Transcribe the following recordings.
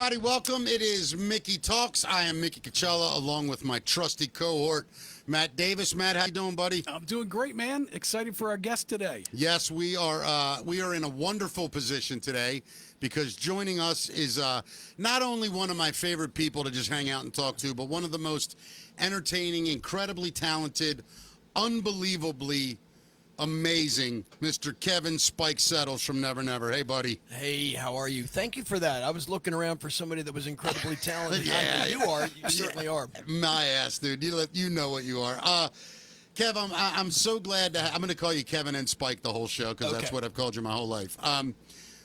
Everybody, welcome. It is Mickey Talks. I am Mickey Coachella, along with my trusty cohort, Matt Davis. Matt, how you doing, buddy? I'm doing great, man. Excited for our guest today. Yes, we are. We are in a wonderful position today because joining us is not only one of my favorite people to just hang out and talk to, but one of the most entertaining, incredibly talented, unbelievably amazing Mr. Kevin Spike Settles from Never Never. Hey, buddy. Hey, how are you? Thank you for that. I was looking around for somebody that was incredibly talented. Yeah. You are. You certainly are. My ass, dude. You know what you are. Kev, I'm so glad to. I'm going to call you Kevin and Spike the whole show because that's Okay. what I've called you my whole life.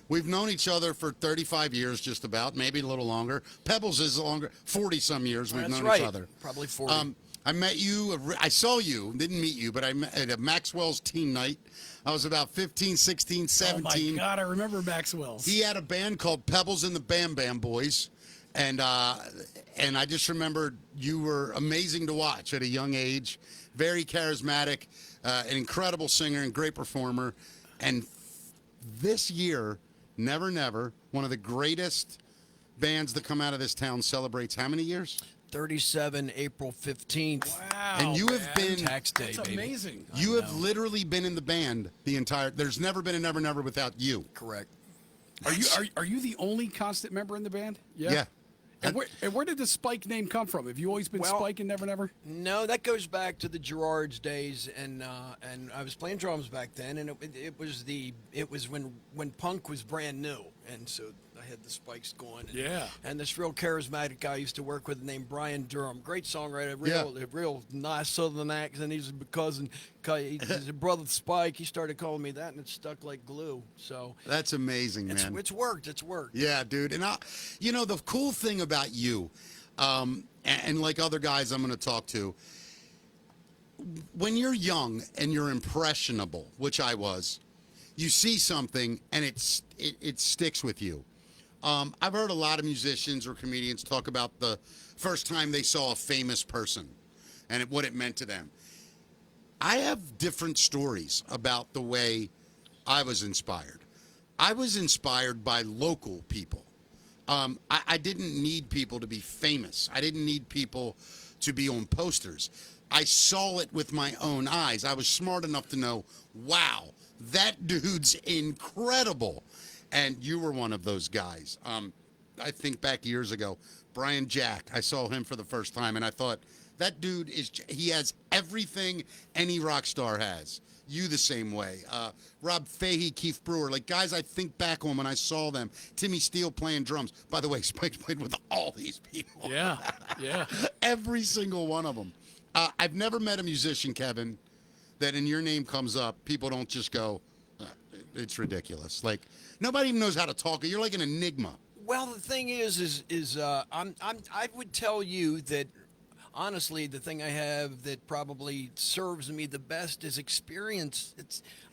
We've known each other for 35 years, just about, maybe a little longer. Pebbles is longer, 40 some years. We've That's known right. each other. Probably 40. I met you. I saw you. Didn't meet you, but I met at a Maxwell's teen night. I was about 15, 16, 17. Oh my God, I remember Maxwell's. He had a band called Pebbles and the Bam Bam Boys, and I just remember you were amazing to watch at a young age, very charismatic, an incredible singer and great performer. And this year, Never Never, one of the greatest bands to come out of this town, celebrates how many years? 37, April 15th. Wow, And you have man. been- Tax day, That's baby. amazing. You have literally been in the band the entire. There's never been a Never Never without you. Correct. Are you the only constant member in the band? Yeah. And where did the Spike name come from? Have you always been Well- Spike and Never Never? No, that goes back to the Gerards days, and I was playing drums back then, and it was when punk was brand new, and so I had the Spikes going. And, Yeah. And this real charismatic guy I used to work with named Brian Durham, great songwriter, a real nice Southern accent. He's a cousin, he's a brother of Spike. He started calling me that, and it stuck like glue. So That's amazing, man. it's worked. It's worked. Yeah, dude. And the cool thing about you, and like other guys I'm going to talk to, when you're young and you're impressionable, which I was, you see something and it sticks with you. I've heard a lot of musicians or comedians talk about the first time they saw a famous person and what it meant to them. I have different stories about the way I was inspired. I was inspired by local people. I didn't need people to be famous. I didn't need people to be on posters. I saw it with my own eyes. I was smart enough to know, wow, that dude's incredible. And you were one of those guys. I think back years ago, Brian Jack, I saw him for the first time, and I thought, that dude he has everything any rock star has. You the same way. Rob Fahey, Keith Brewer, like guys I think back on when I saw them. Timmy Steele playing drums. By the way, Spike played with all these people. Yeah, yeah. Every single one of them. I've never met a musician, Kevin, that in your name comes up, people don't just go, it's ridiculous. Like, nobody even knows how to talk. You're like an enigma. Well, the thing is I would tell you that honestly, the thing I have that probably serves me the best is experience.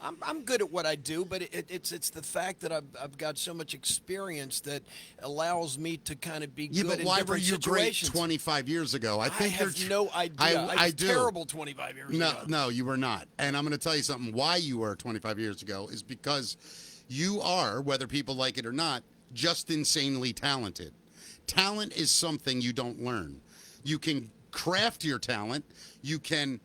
I'm good at what I do, but it's the fact that I've got so much experience that allows me to kind of be Yeah, good but in why were different you great situations. 25 years ago? I think have you're no idea. I was do. terrible 25 years No, ago. no, you were not. And I'm going to tell you something. Why you were 25 years ago is because you are, whether people like it or not, just insanely talented. Talent is something you don't learn. You can craft your talent. You can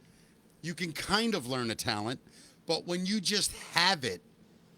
kind of learn a talent, but when you just have it,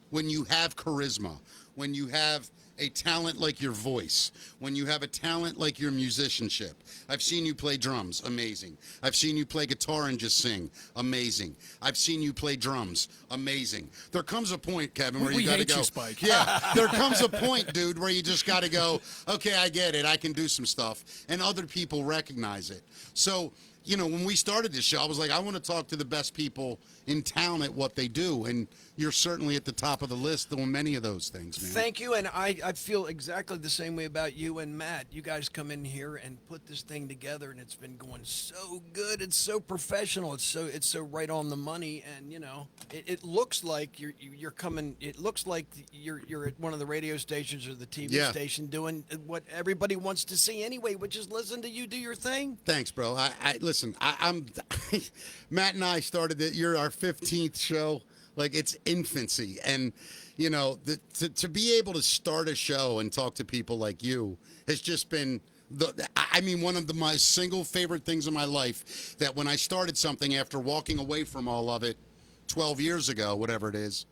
when you have charisma, when you have a talent like your voice, when you have a talent like your musicianship. I've seen you play drums, amazing. I've seen you play guitar and just sing, amazing. I've seen you play drums, amazing. There comes a point, Kevin, where We you got to hate go. you, Spike. Yeah, there comes a point, dude, where you just got to go, okay, I get it. I can do some stuff. And other people recognize it. So, when we started this show, I was like, I want to talk to the best people in town at what they do. And you're certainly at the top of the list on many of those things, man. Thank you, and I feel exactly the same way about you and Matt. You guys come in here and put this thing together, and it's been going so good. It's so professional. It's so right on the money, and it looks like you're coming. It looks like you're at one of the radio stations or the TV Yeah. station doing what everybody wants to see anyway, which is listen to you do your thing. Thanks, bro. I listen. I'm Matt and I started it. You're our 15th show. Like it's infancy, and you know, to be able to start a show and talk to people like you has just been I mean, one of my single favorite things in my life. That when I started something after walking away from all of it 12 years ago, whatever it is,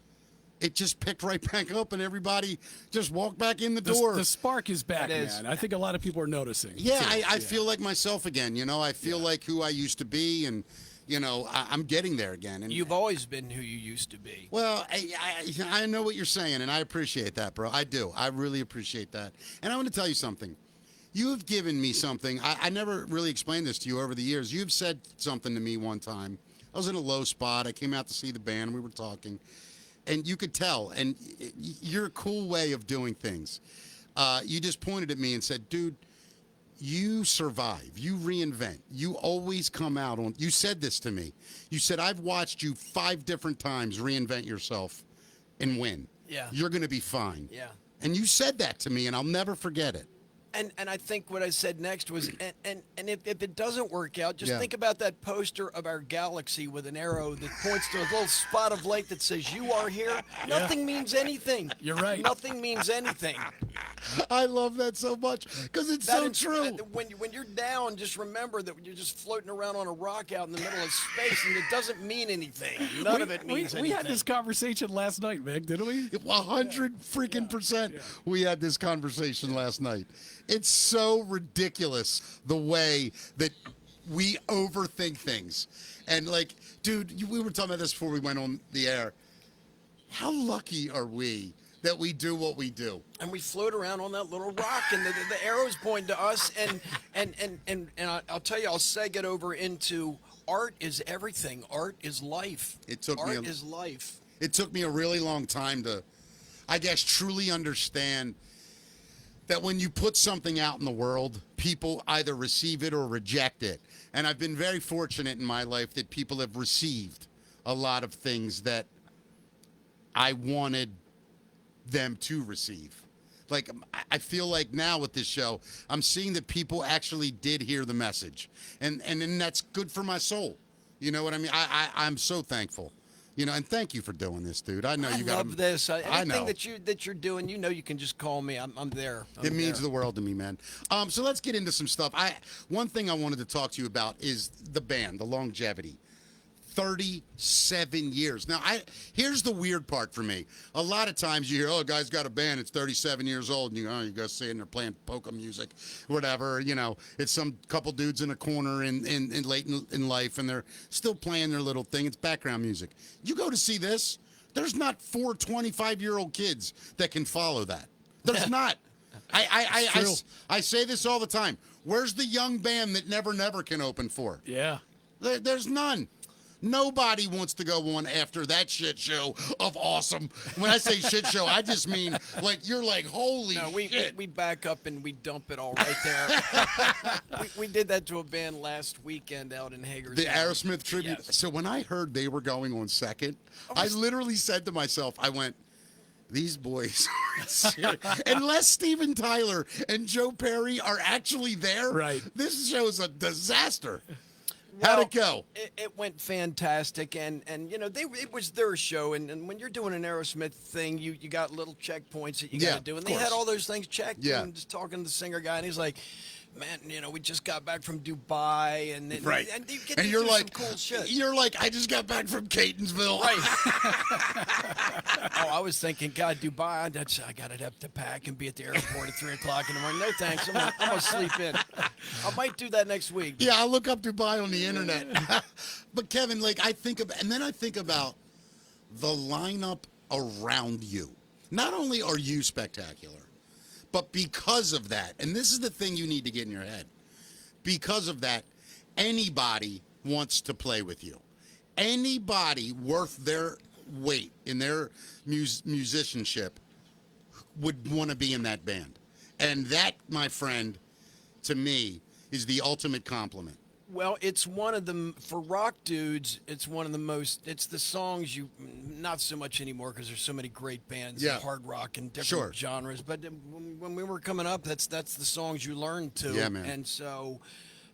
it just picked right back up, and everybody just walked back in the door. The spark is back, It is. man. I think a lot of people are noticing. Yeah, too. I feel like myself again. You know, I feel like who I used to be, and you know, I'm getting there again. And You've always been who you used to be. well, I know what you're saying, and I appreciate that, bro. I do. I really appreciate that. And I want to tell you something. You have given me something. I never really explained this to you over the years. You've said something to me one time. I was in a low spot. I came out to see the band. We were talking. And you could tell. And you're a cool way of doing things. You just pointed at me and said, dude, you survive. You reinvent. You always come out on. You said this to me. You said, I've watched you 5 different times reinvent yourself and win. Yeah. You're going to be fine. Yeah. And you said that to me, and I'll never forget it. And I think what I said next was, and if it doesn't work out, just Yeah. think about that poster of our galaxy with an arrow that points to a little spot of light that says, you are here. Nothing means anything. You're right. Nothing means anything. I love that so much because it's That so is- true. When you're down, just remember that you're just floating around on a rock out in the middle of space, and it doesn't mean anything. None of it means we anything. had this conversation last night, Vic, didn't we? 100 freaking percent. We had this conversation last night. It's so ridiculous the way that we overthink things. And like, dude, we were talking about this before we went on the air. How lucky are we that we do what we do? And we float around on that little rock, and the arrows point to us. And I'll tell you, I'll seg it over into art is everything. Art is life. It took me art a- is life. It took me a really long time to, I guess, truly understand that when you put something out in the world, people either receive it or reject it. And I've been very fortunate in my life that people have received a lot of things that I wanted them to receive. Like, I feel like now with this show, I'm seeing that people actually did hear the message. And that's good for my soul. You know what I mean? I'm so thankful. You know, and thank you for doing this, dude. I know I you got love this. I Anything know. that you're doing, you know, you can just call me. I'm there. It means the world to me, man. So let's get into some stuff. One thing I wanted to talk to you about is the band, the longevity. 37 years. Now, here's the weird part for me. A lot of times you hear, oh, a guy's got a band, it's 37 years old, and you guys sitting there playing polka music, whatever. You know, it's some couple dudes in a corner in late in life, and they're still playing their little thing. It's background music. You go to see this, there's not 4 25-year-old kids that can follow that. There's not. I say this all the time. Where's the young band that Never Never can open for? Yeah. There's none. Nobody wants to go on after that shit show of awesome. When I say shit show, I just mean like you're like, holy No, shit. we back up and we dump it all right there. we did that to a band last weekend out in Hagerstown. The Aerosmith tribute. Yes. So when I heard they were going on second, I literally said to myself, I went, these boys aren't serious. Unless Steven Tyler and Joe Perry are actually there, Right. this show is a disaster. How'd it go? It went fantastic, and you know it was their show, and when you're doing an Aerosmith thing, you got little checkpoints that you Yeah, got to do, and of they had course. all those things checked. Yeah. And just talking to the singer guy, and he's like, "Man, you know, we just got back from Dubai, and Right. and you get to you're do like, some cool shit." you're like, I just got back from Catonsville. Right. Oh, I was thinking, God, Dubai, I got to have to pack and be at the airport at 3 o'clock in the morning. No thanks. I'm gonna sleep in. I might do that next week. Yeah, I look up Dubai on the internet. But Kevin, like I think about the lineup around you. Not only are you spectacular, but because of that, and this is the thing you need to get in your head. Because of that, anybody wants to play with you. Anybody worth their weight in their musicianship would want to be in that band. And that, my friend, to me, is the ultimate compliment. Well, it's one of the, for rock dudes, it's one of the most, it's the songs you, not so much anymore because there's so many great bands Yeah. in hard rock and different Sure. genres. But when we were coming up, that's the songs you learned to. Yeah, man. And so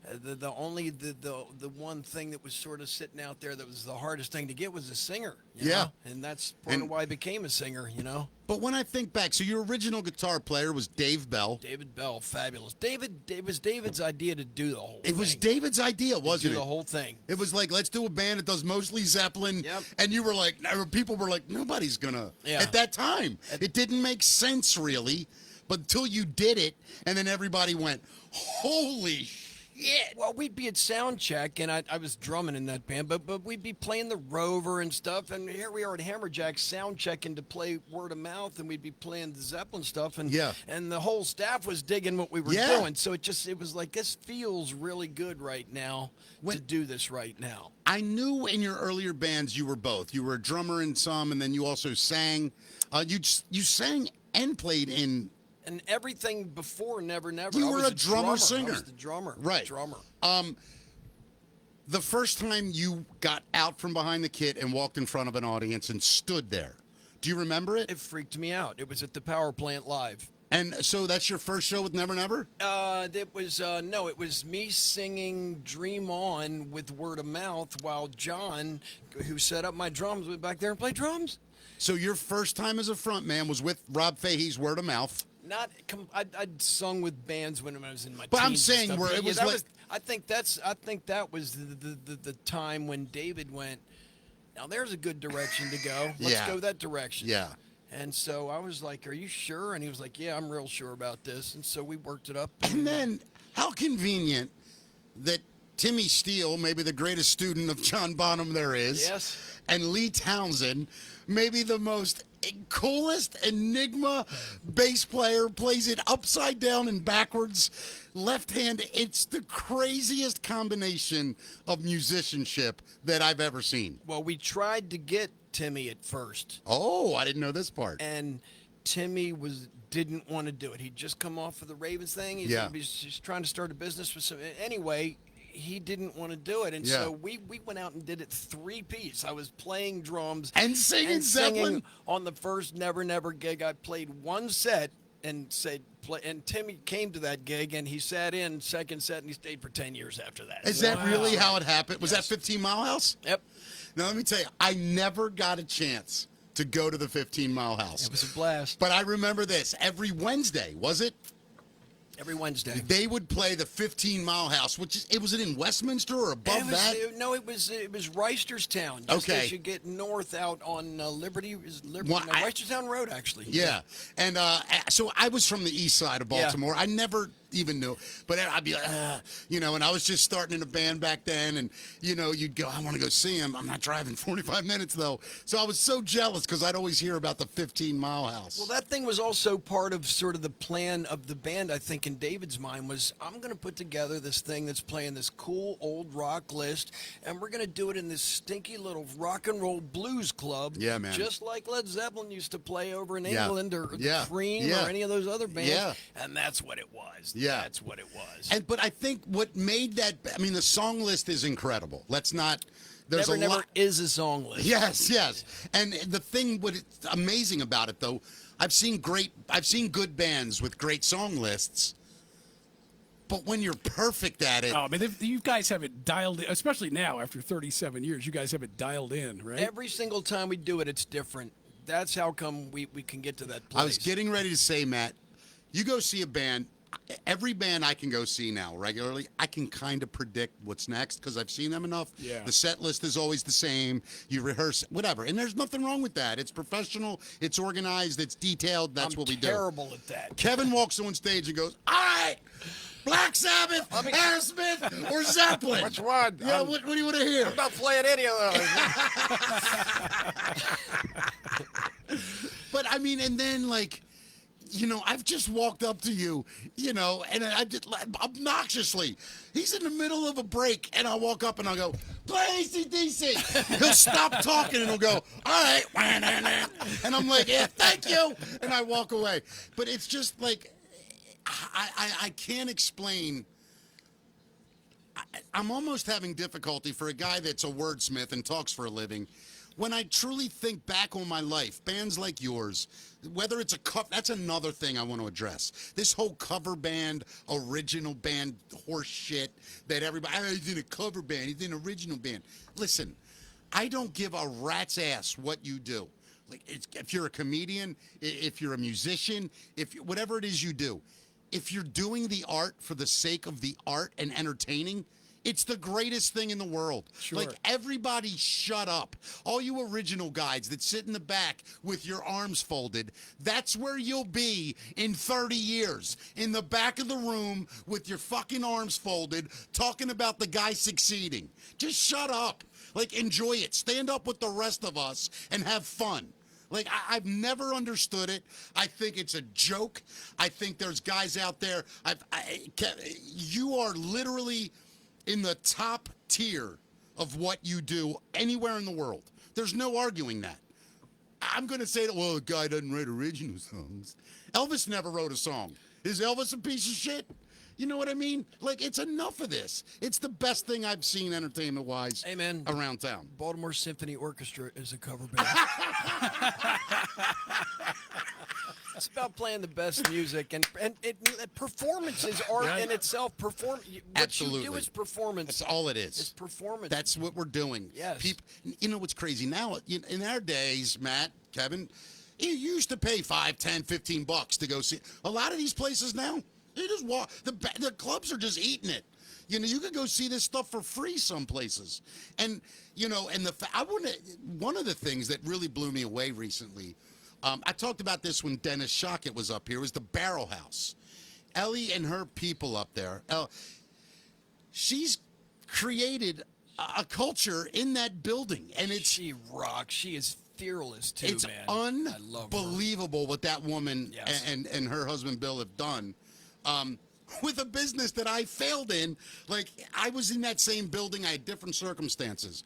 The one thing that was sort of sitting out there that was the hardest thing to get was a singer. Yeah. And that's part And- of why I became a singer. But when I think back, so your original guitar player was Dave Bell. David Bell, fabulous. It was David's idea to do the whole thing. It was David's idea, do wasn't it? the whole thing. It was like, let's do a band that does mostly Zeppelin. Yep. And you were like, people were like, nobody's gonna. Yeah. At that time, it didn't make sense really, but until you did it, and then everybody went, holy shit. Well, we'd be at sound check, and I was drumming in that band, but we'd be playing the Rover and stuff, and here we are at Hammerjack sound checking to play Word of Mouth, and we'd be playing the Zeppelin stuff, and Yeah. and the whole staff was digging what we were Yeah. doing, so it was like, this feels really good right now to do this right now. I knew in your earlier bands you were both. You were a drummer in some, and then you also sang. You sang and played in. And everything before Never Never, You I were was a drummer I singer. was the drummer, Right. Drummer. The first time you got out from behind the kit and walked in front of an audience and stood there, do you remember it? It freaked me out. It was at the Power Plant Live. And so that's your first show with Never Never? It was me singing "Dream On" with Word of Mouth while John, who set up my drums, went back there and played drums. So your first time as a front man was with Rob Fahey's Word of Mouth. I'd sung with bands when I was in my But I'm teens and saying stuff. where it Yeah, was that like- I think that was the time when David went, now there's a good direction to go. Let's Yeah. go that direction. Yeah. And so I was like, "Are you sure?" And he was like, "Yeah, I'm real sure about this." And so we worked it up. And then, how convenient that Timmy Steele, maybe the greatest student of John Bonham there is, Yes. and Lee Townsend, maybe the most coolest enigma bass player, plays it upside down and backwards, left hand. It's the craziest combination of musicianship that I've ever seen. Well, we tried to get Timmy at first, Oh, I didn't know this part. and Timmy didn't want to do it. He'd just come off of the Ravens thing. Yeah. He's just trying to start a business with some. Anyway, he didn't want to do it, and Yeah. so we went out and did it 3-piece. I was playing drums And singing Zeppelin? on the first Never Never gig. I played one set and said play, and Timmy came to that gig and he sat in second set and he stayed for 10 years after that. Is that really how it happened? Was Yes. that 15 Mile House? Yep. Now, let me tell you, I never got a chance to go to the 15 Mile House. It was a blast. But I remember this. Every Wednesday, was it? Every Wednesday. They would play the 15 Mile House, was it in Westminster or above that? It was Reisterstown. Just Okay. as you get north out on Liberty, Well, Reisterstown Road, actually. Yeah. And so I was from the east side of Yeah. Baltimore. I never even knew. But I'd be like, and I was just starting in a band back then. And, you'd go, I want to go see him. I'm not driving 45 minutes, though. So I was so jealous because I'd always hear about the 15 Mile House. Well, that thing was also part of sort of the plan of the band, I think, in David's mind was, I'm going to put together this thing that's playing this cool old rock list, and we're going to do it in this stinky little rock and roll blues club. Yeah, man. Just like Led Zeppelin used to play over in Yeah. England or Yeah. Cream Yeah. or any of those other bands. Yeah. And that's what it was. Yeah. That's what it was. But I think what made the song list is incredible. Let's not. There's Never a Never lot. is a song list. Yes. And the thing, what's amazing about it, though, I've seen good bands with great song lists. But when you're perfect at it, Oh, I mean, you guys have it dialed in, especially now after 37 years. You guys have it dialed in, right? Every single time we do it, it's different. That's how come we can get to that place. I was getting ready to say, Matt, you go see a band. Every band I can go see now regularly, I can kind of predict what's next because I've seen them enough. Yeah. The set list is always the same. You rehearse, whatever. And there's nothing wrong with that. It's professional, it's organized, it's detailed. That's what we do. Terrible at that. Kevin walks on stage and goes, all right, Black Sabbath, Aerosmith, or Zeppelin. Which one? Yeah, what do you want to hear? I'm not playing any of those. But and then I've just walked up to you, and I just obnoxiously, he's in the middle of a break, and I walk up and I go, play AC/DC. He'll stop talking and he'll go, all right, and I'm like, yeah, thank you, and I walk away. But it's just like, I can't explain. I'm almost having difficulty for a guy that's a wordsmith and talks for a living. when I truly think back on my life, bands like yours, whether it's a cover, that's another thing I want to address. This whole cover band, original band horse shit that everybody, oh, he's in a cover band, he's in an original band. Listen, I don't give a rat's ass what you do. Like, if you're a comedian, if you're a musician, whatever it is you do, if you're doing the art for the sake of the art and entertaining, it's the greatest thing in the world. Sure. Like, everybody shut up. All you original guys that sit in the back with your arms folded, that's where you'll be in 30 years. In the back of the room with your fucking arms folded, talking about the guy succeeding. Just shut up. Like, enjoy it. Stand up with the rest of us and have fun. Like, I've never understood it. I think it's a joke. I think there's guys out there. You are literally in the top tier of what you do anywhere in the world. There's no arguing that. I'm going to say that, well, the guy doesn't write original songs. Elvis never wrote a song. Is Elvis a piece of shit? You know what I mean? Like, it's enough of this. It's the best thing I've seen entertainment-wise around town. Baltimore Symphony Orchestra is a cover band. It's about playing the best music, and performance is art in itself. What Absolutely. you do is performance. That's all it is. It's performance. That's what we're doing. Yes. People, you know what's crazy? Now, in our days, Matt, Kevin, you used to pay $5, $10, $15 to go see. A lot of these places now, you just walk. The clubs are just eating it. You know, you could go see this stuff for free some places. And, you know, and one of the things that really blew me away recently, I talked about this when Dennis Shockett was up here, was the Barrel House. Ellie and her people up there, she's created a culture in that building. And she rocks. She is fearless, too, it's man. I love her. unbelievable what that woman Yes. and her husband Bill have done. With a business that I failed in. Like, I was in that same building. I had different circumstances.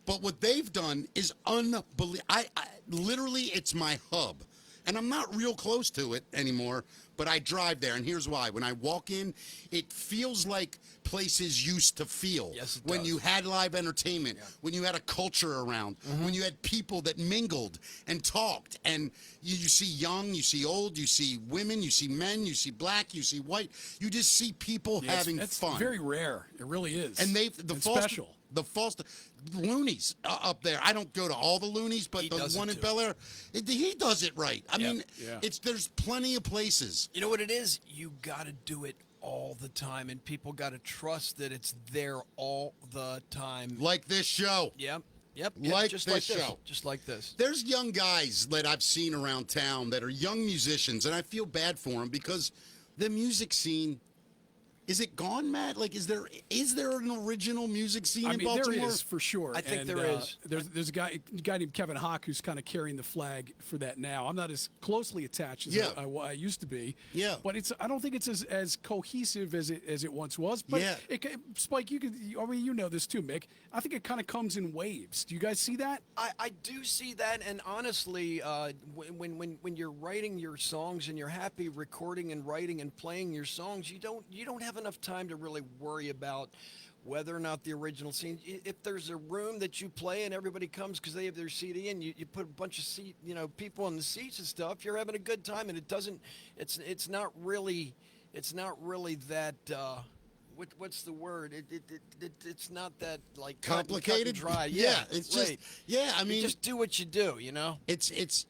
But what they've done is unbelievable. I literally, it's my hub. And I'm not real close to it anymore, but I drive there. And here's why. When I walk in, it feels like places used to feel. Yes, it when does. you had live entertainment, when you had a culture around, when you had people that mingled and talked. And you see young, you see old, you see women, you see men, you see black, you see white. You just see people having It's fun. very rare. It really is. And special. The Loonies up there. I don't go to all the Loonies, but He the does it one in too. Bel Air, he does it right. I mean, yeah. there's plenty of places. You know what it is? You got to do it all the time, and people got to trust that it's there all the time. Like this show. Yep. Like just this like this. show. Just like this. There's young guys that I've seen around town that are young musicians, and I feel bad for them because the music scene, is it gone, Matt? Like, is there an original music scene in Baltimore? There is for sure. I think and, there is. There's a guy named Kevin Hawk who's kind of carrying the flag for that now. I'm not as closely attached as Yeah. I used to be. Yeah. But I don't think it's as cohesive as it once was. But Yeah. Spike, you know this too, Mick. I think it kind of comes in waves. Do you guys see that? I do see that, and honestly, when you're writing your songs and you're happy recording and writing and playing your songs, you don't have enough time to really worry about whether or not the original scene. If there's a room that you play and everybody comes because they have their CD and you put a bunch of people in the seats and stuff, you're having a good time, and it's not really that. What's the word? It's not that like cut and Complicated? dry. Yeah, it's just right. I mean, You just do what you do, you know. it's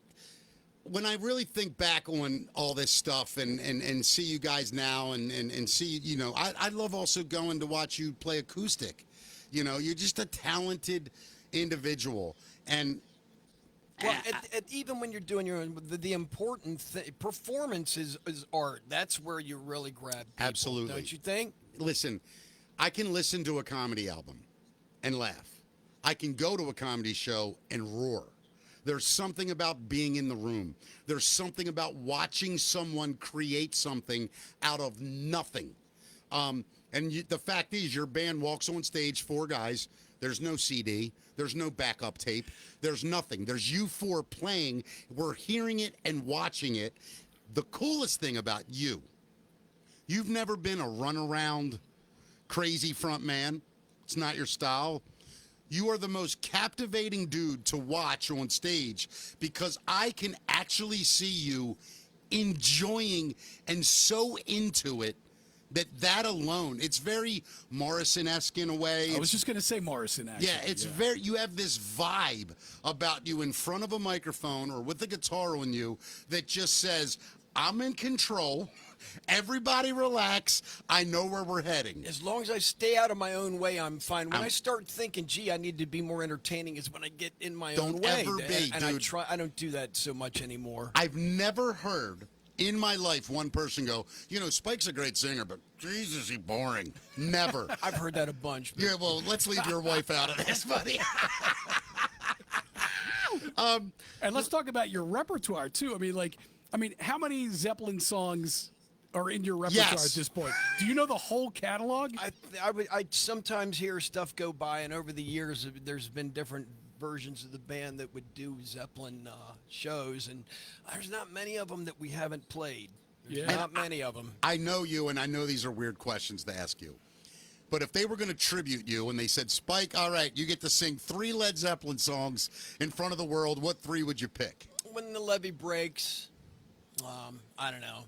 when I really think back on all this stuff and see you guys now and see, you know, I love also going to watch you play acoustic. You know, you're just a talented individual. And Well, even when you're doing your own, the important performance is art. That's where you really grab people, Absolutely. don't you think? listen, I can listen to a comedy album and laugh. I can go to a comedy show and roar. There's something about being in the room. There's something about watching someone create something out of nothing. The fact is, your band walks on stage, 4 guys. There's no CD. There's no backup tape. There's nothing. There's you 4 playing. We're hearing it and watching it. The coolest thing about you've never been a runaround, crazy front man. It's not your style. you are the most captivating dude to watch on stage because I can actually see you enjoying and so into it that alone, it's very Morrison-esque in a way. I was just going to say Morrison, actually. Yeah, it's very, you have this vibe about you in front of a microphone or with a guitar on you that just says, I'm in control. Everybody relax. I know where we're heading. As long as I stay out of my own way, I'm fine. When I start thinking, gee, I need to be more entertaining, is when I get in my own Don't way. ever be, and dude. I don't do that so much anymore. I've never heard in my life one person go, you know, Spike's a great singer, but Jesus, he's boring. Never. I've heard that a bunch. But Yeah, well, let's leave your wife out of this, buddy. And let's talk about your repertoire, too. I mean, how many Zeppelin songs are in your repertoire Yes. at this point? Do you know the whole catalog? I sometimes hear stuff go by, and over the years, there's been different versions of the band that would do Zeppelin shows, and there's not many of them that we haven't played. There's Yeah. not many of them. I know you, and I know these are weird questions to ask you. But if they were going to tribute you and they said, Spike, all right, you get to sing 3 Led Zeppelin songs in front of the world, what 3 would you pick? When the Levee Breaks, I don't know.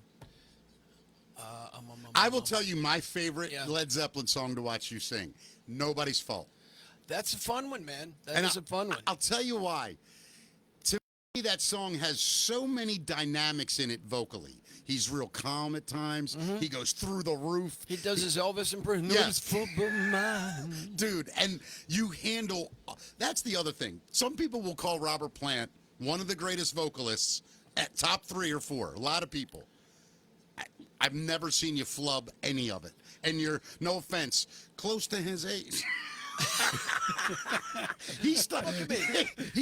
I will tell you my favorite Yeah. Led Zeppelin song to watch you sing, Nobody's Fault. That's a fun one, man. That is a fun one. I'll tell you why. To me, that song has so many dynamics in it vocally. He's real calm at times. He goes through the roof. He does his Elvis impression. Yeah. Nobody's fault but mine. Dude, and you handle, that's the other thing. Some people will call Robert Plant one of the greatest vocalists at top 3 or 4. A lot of people. I've never seen you flub any of it. And you're, no offense, close to his age. He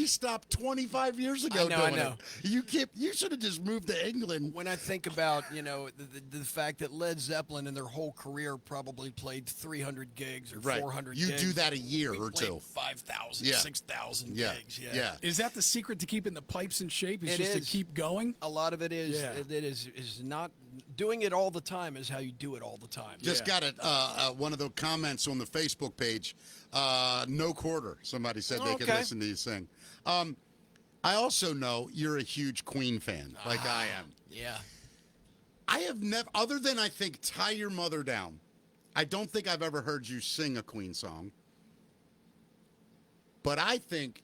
stopped 25 years ago I doing know. it. You should have just moved to England. When I think about, the fact that Led Zeppelin in their whole career probably played 300 gigs or Right. 400 You gigs. do that a year we or played two. 5,000, Yeah. 6,000 Yeah. gigs. Yeah. Is that the secret to keeping the pipes in shape? Is It just is. to keep going? A lot of it is. Yeah. It is not doing it all the time is how you do it all the time. Just Yeah. got one of the comments on the Facebook page. No quarter. Somebody said they could Okay. listen to you sing. I also know you're a huge Queen fan, like I am. Yeah. I have never, other than I think Tie Your Mother Down, I don't think I've ever heard you sing a Queen song. But I think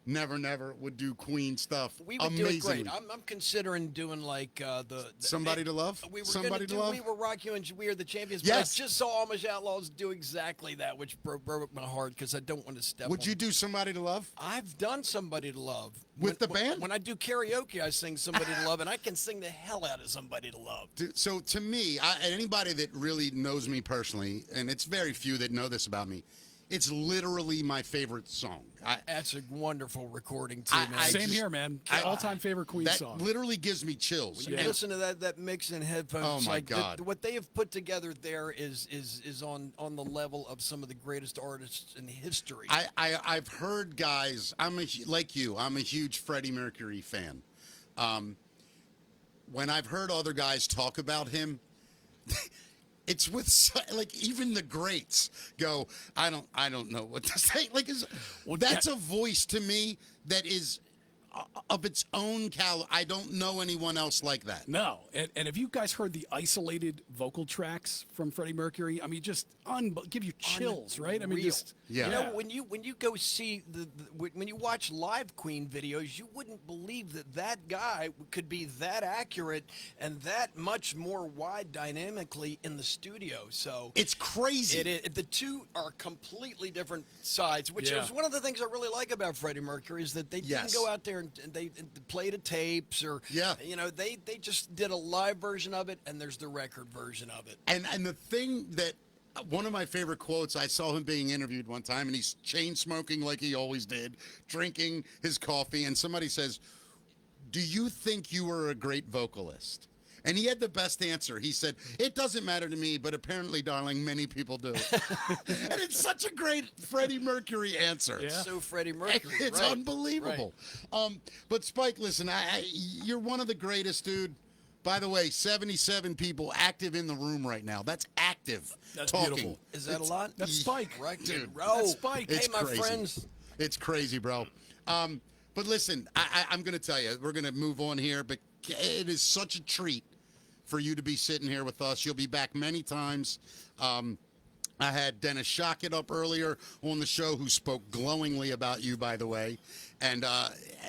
Never Never would do Queen stuff We would amazingly. do it great. I'm considering doing like the Somebody to Love? We were Somebody gonna to do Love? We Were Rock You and We Are the Champions. Yes. But I just saw Amish Outlaws do exactly that, which broke my heart because I don't want to step. Would on you do Somebody to Love? I've done Somebody to Love With the band? When I do karaoke, I sing Somebody to Love, and I can sing the hell out of Somebody to Love. So to me, anybody that really knows me personally, and it's very few that know this about me, it's literally my favorite song. That's a wonderful recording too, man. Same here, man. All-time favorite Queen That song. literally gives me chills. When you And- listen to that mix in headphones, Oh, it's my like God. what they have put together there is on the level of some of the greatest artists in history. I've heard guys. Like you. I'm a huge Freddie Mercury fan. When I've heard other guys talk about him, it's with like even the greats go. I don't know what to say. Like, that's a voice to me that is of its own caliber. I don't know anyone else like that. No, and have you guys heard the isolated vocal tracks from Freddie Mercury? I mean, just give you chills, right? I mean, Unreal. just Yeah. You know, when you go see when you watch live Queen videos, you wouldn't believe that guy could be that accurate and that much more wide dynamically in the studio. So It's crazy. the two are completely different sides, which Yeah. is one of the things I really like about Freddie Mercury is that they Yes. didn't go out there and they played the tapes or Yeah. they just did a live version of it and there's the record version of it. And the thing that one of my favorite quotes, I saw him being interviewed one time, and he's chain smoking like he always did, drinking his coffee, and somebody says, "Do you think you were a great vocalist?" And he had the best answer. He said, "It doesn't matter to me, but apparently, darling, many people do." And it's such a great Freddie Mercury answer. Yeah. So Freddie Mercury, It's right, unbelievable. But Spike, listen, you're one of the greatest, dude. By the way, 77 people active in the room right now. That's active. That's talking. beautiful. Is that a lot? That's Spike. Right, Dude, that's Spike. Hey, It's my crazy. friends. It's crazy, bro. But listen, I'm going to tell you, we're going to move on here, but it is such a treat for you to be sitting here with us. You'll be back many times. I had Dennis Shockett up earlier on the show, who spoke glowingly about you, by the way. And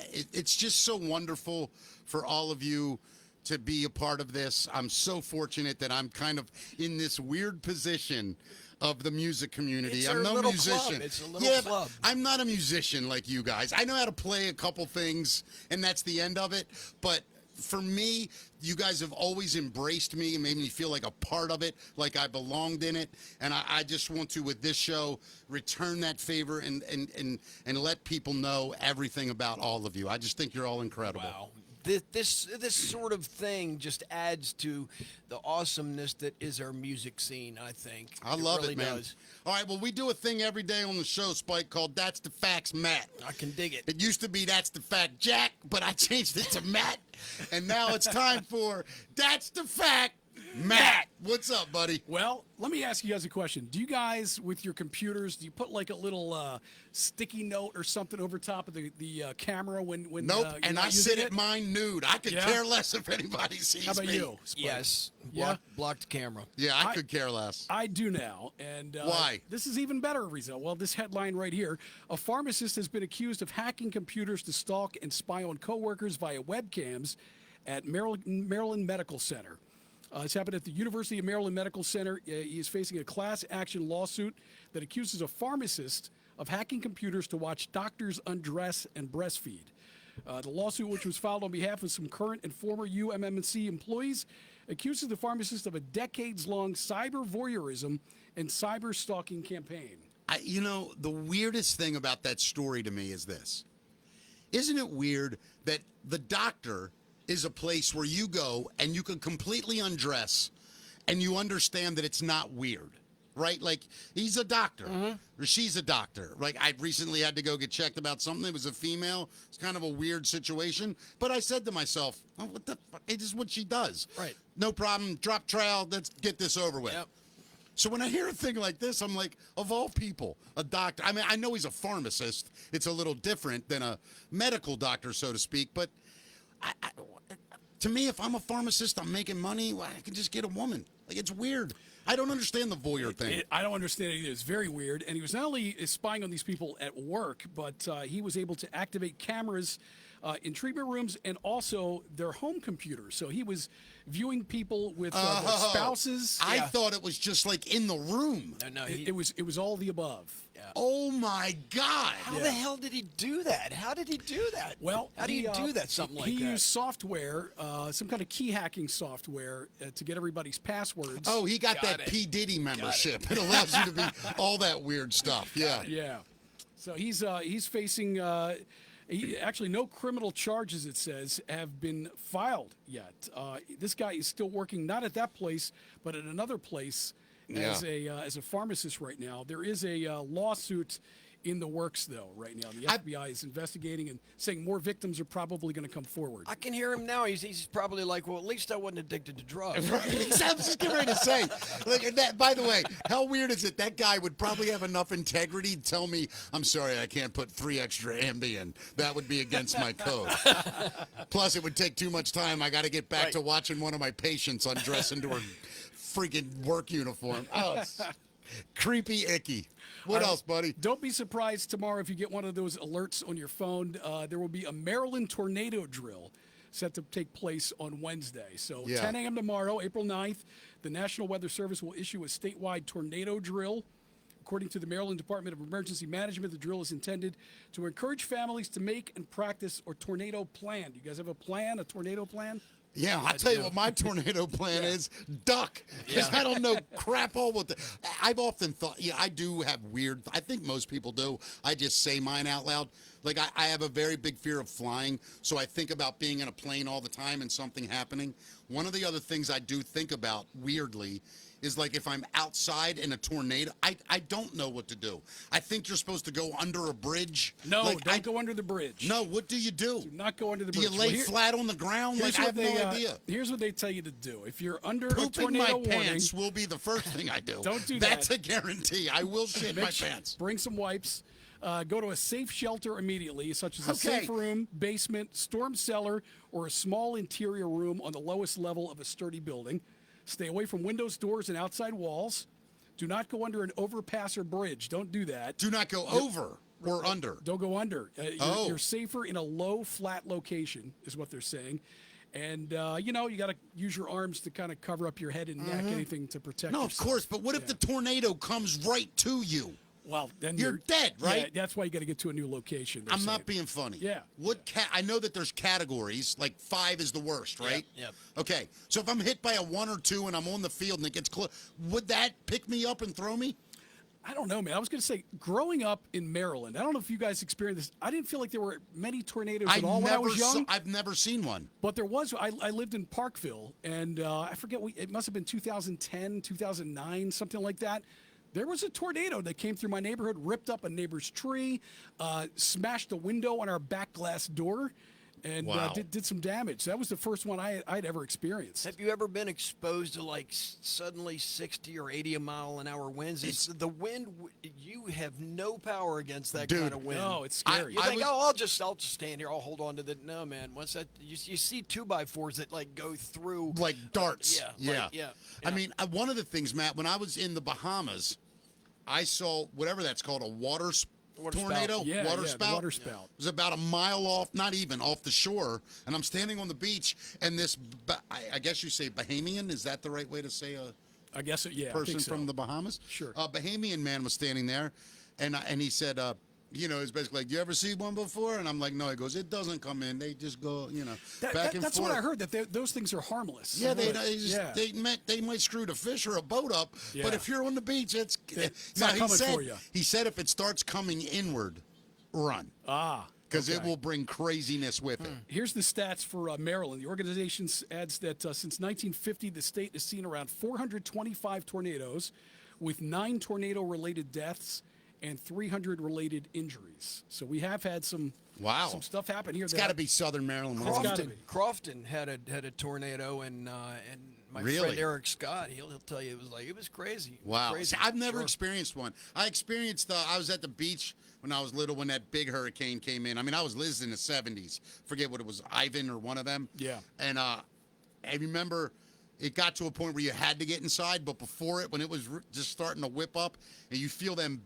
it's just so wonderful for all of you to be a part of this. I'm so fortunate that I'm kind of in this weird position of the music community. It's I'm our no little musician. club. It's a little yeah, but club. I'm not a musician like you guys. I know how to play a couple things, and that's the end of it. But for me, you guys have always embraced me and made me feel like a part of it, like I belonged in it. And I just want to, with this show, return that favor and let people know everything about all of you. I just think you're all incredible. Wow. This sort of thing just adds to the awesomeness that is our music scene, I think. I love really it, man. Does. All right, well, we do a thing every day on the show, Spike, called That's the Facts, Matt. I can dig it. It used to be That's the Fact, Jack, but I changed it to Matt. And now it's time for That's the Fact, Matt. What's up, buddy? Well, let me ask you guys a question. Do you guys, with your computers, do you put like a little sticky note or something over top of the camera when Nope, you're and not I using sit it? at mine nude. I could Yeah? care less if anybody sees How about me. you? Spike? Yes. Yeah? Blocked camera. Yeah, I I- could care less. I do now, and Why? This is even better reason. Well, this headline right here: a pharmacist has been accused of hacking computers to stalk and spy on coworkers via webcams at Maryland Medical Center. It's happened at the University of Maryland Medical Center. He is facing a class action lawsuit that accuses a pharmacist of hacking computers to watch doctors undress and breastfeed. The lawsuit, which was filed on behalf of some current and former UMMC employees, accuses the pharmacist of a decades-long cyber voyeurism and cyber stalking campaign. You know, the weirdest thing about that story to me is this. Isn't it weird that the doctor is a place where you go and you can completely undress and you understand that it's not weird, right? Like, he's a doctor or she's a doctor. Like, I recently had to go get checked about something. It was a female. It's kind of a weird situation. But I said to myself, oh, what the fuck? It is what she does. Right. No problem. Drop trowel. Let's get this over with. Yep. So when I hear a thing like this, I'm like, of all people, a doctor. I mean, I know he's a pharmacist. It's a little different than a medical doctor, so to speak. But to me, if I'm a pharmacist, I'm making money, well, I can just get a woman. Like, it's weird. I don't understand the voyeur thing. I don't understand it either. It's very weird. And he was not only spying on these people at work, but he was able to activate cameras in treatment rooms and also their home computers. So he was viewing people with their spouses. I thought it was just like in the room. No, It was all the above. Oh my God. How the hell did he do that? How did he do that? Well, how do you do that? Something like that. He used software, some kind of key hacking software, to get everybody's passwords. Oh, he got that it. P. Diddy membership. It allows you to be all that weird stuff. Yeah. Yeah. So he's facing. Actually, no criminal charges, it says, have been filed yet. This guy is still working not at that place, but at another place as a pharmacist right now. There is a lawsuit in the works, though, right now. The FBI is investigating and saying more victims are probably going to come forward. I can hear him now. He's probably like, well, at least I wasn't addicted to drugs. I was just getting ready to say, like, that. By the way, how weird is it? That guy would probably have enough integrity to tell me, I'm sorry, I can't put 3 extra Ambien. That would be against my code. Plus, it would take too much time. I got to get back to watching one of my patients undress into her freaking work uniform. Oh, it's creepy, icky. What else, buddy? Don't be surprised tomorrow if you get one of those alerts on your phone. There will be a Maryland tornado drill set to take place on Wednesday. So 10 a.m. tomorrow, April 9th, the National Weather Service will issue a statewide tornado drill. According to the Maryland Department of Emergency Management, the drill is intended to encourage families to make and practice a tornado plan. Do you guys have a tornado plan? Yeah, I'll tell you what my tornado plan is. Duck. Because I don't know crap all what I've often thought, I do have I think most people do. I just say mine out loud. Like, I have a very big fear of flying, so I think about being in a plane all the time and something happening. One of the other things I do think about, weirdly, is like if I'm outside in a tornado, I don't know what to do. I think you're supposed to go under a bridge. No, like, don't go under the bridge. No, what do you do? Do not go under the Do bridge. you lay Well, flat on the ground? Like, here's I what have no they, idea. Here's what they tell you to do. If you're under a Pooping tornado my warning, pants will be the first thing I do. Don't do That's that. a guarantee. I will shit my make sure- pants. bring some wipes. Go to a safe shelter immediately, such as a Okay. safe room, basement, storm cellar, or a small interior room on the lowest level of a sturdy building. Stay away from windows, doors, and outside walls. Do not go under an overpass or bridge. Don't do that. Do not go over or under. Don't go under. Oh. You're safer in a low, flat location, is what they're saying. And, you got to use your arms to kind of cover up your head and neck, anything to protect No, of yourself. course, but what if the tornado comes right to you? Well, then You're dead, right? Yeah, that's why you got to get to a new location. they're I'm not saying. being funny. Yeah. I know that there's categories, like 5 is the worst, right? Yep. Okay, so if I'm hit by a 1 or 2 and I'm on the field and it gets close, would that pick me up and throw me? I don't know, man. I was going to say, growing up in Maryland, I don't know if you guys experienced this. I didn't feel like there were many tornadoes at all when I was young. I've never seen one. But there was. I lived in Parkville, and I forget. It must have been 2010, 2009, something like that. There was a tornado that came through my neighborhood, ripped up a neighbor's tree, smashed a window on our back glass door, and Wow. did some damage. That was the first one I'd ever experienced. Have you ever been exposed to like suddenly 60 or 80 mile an hour winds? It's the wind. You have no power against that Dude, kind of wind. No, it's scary. You I think, was- I'll just stand here. I'll hold on to the. No, man. Once that you see 2x4s that like go through. Like darts. Yeah, yeah. I mean, one of the things, Matt, when I was in the Bahamas, I saw whatever that's called, a water tornado, Yeah, water the spout. water spout. It was about a mile off, not even off the shore, and I'm standing on the beach, and this, I guess you say Bahamian, is that the right way to say a I guess, yeah. I person think so. from the Bahamas? Sure. A Bahamian man was standing there, and he said, it's basically like, you ever see one before? And I'm like, no. He goes, it doesn't come in. They just go, back and That's forth. what I heard. That those things are harmless. Yeah, Yeah. they might screw the fish or a boat up, Yeah. but if you're on the beach, it's not he coming said, for you. He said if it starts coming inward, run, because it okay. will bring craziness with it. Here's the stats for Maryland. The organization adds that since 1950, the state has seen around 425 tornadoes, with 9 tornado-related deaths and 300 related injuries. So we have had some stuff happen here. It's got to be Southern Maryland. It's gotta Crofton, be. Crofton had a tornado, and my Really? friend Eric Scott, he'll tell you it was crazy. It was Wow. crazy. See, I've never Sure. experienced one. I experienced, I was at the beach when I was little when that big hurricane came in. I mean, I was living in the 70s. Forget what it was, Ivan or one of them. Yeah. And I remember it got to a point where you had to get inside, but before it, when it was just starting to whip up, and you feel them,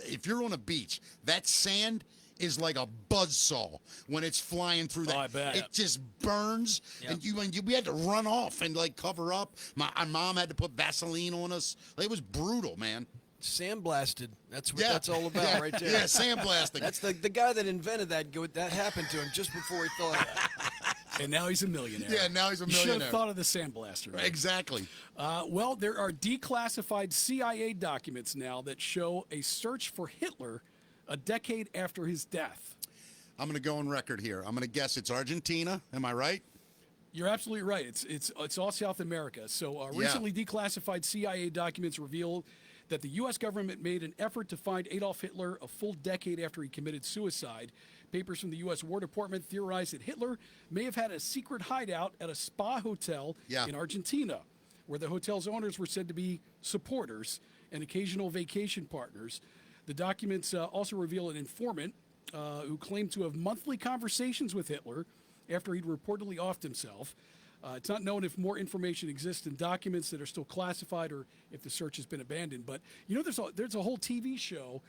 if you're on a beach, that sand is like a buzzsaw when it's flying through that. Oh, I bet. It just burns, Yeah. and we had to run off and like cover up. Our mom had to put Vaseline on us. It was brutal, man. Sandblasted. That's what that's all about, Yeah. right there. Yeah, sandblasting. That's the guy that invented that. That happened to him just before he thought of that. And now he's a millionaire. Yeah, now he's a You should millionaire. have thought of the sandblaster. man. Exactly. Well, there are declassified CIA documents now that show a search for Hitler a decade after his death. I'm going to go on record here. I'm going to guess it's Argentina. Am I right? You're absolutely right. It's all South America. So recently declassified CIA documents reveal that the U.S. government made an effort to find Adolf Hitler a full decade after he committed suicide. Papers from the U.S. War Department theorize that Hitler may have had a secret hideout at a spa hotel in Argentina, where the hotel's owners were said to be supporters and occasional vacation partners. The documents also reveal an informant who claimed to have monthly conversations with Hitler after he'd reportedly offed himself. It's not known if more information exists in documents that are still classified or if the search has been abandoned. But there's a whole TV show.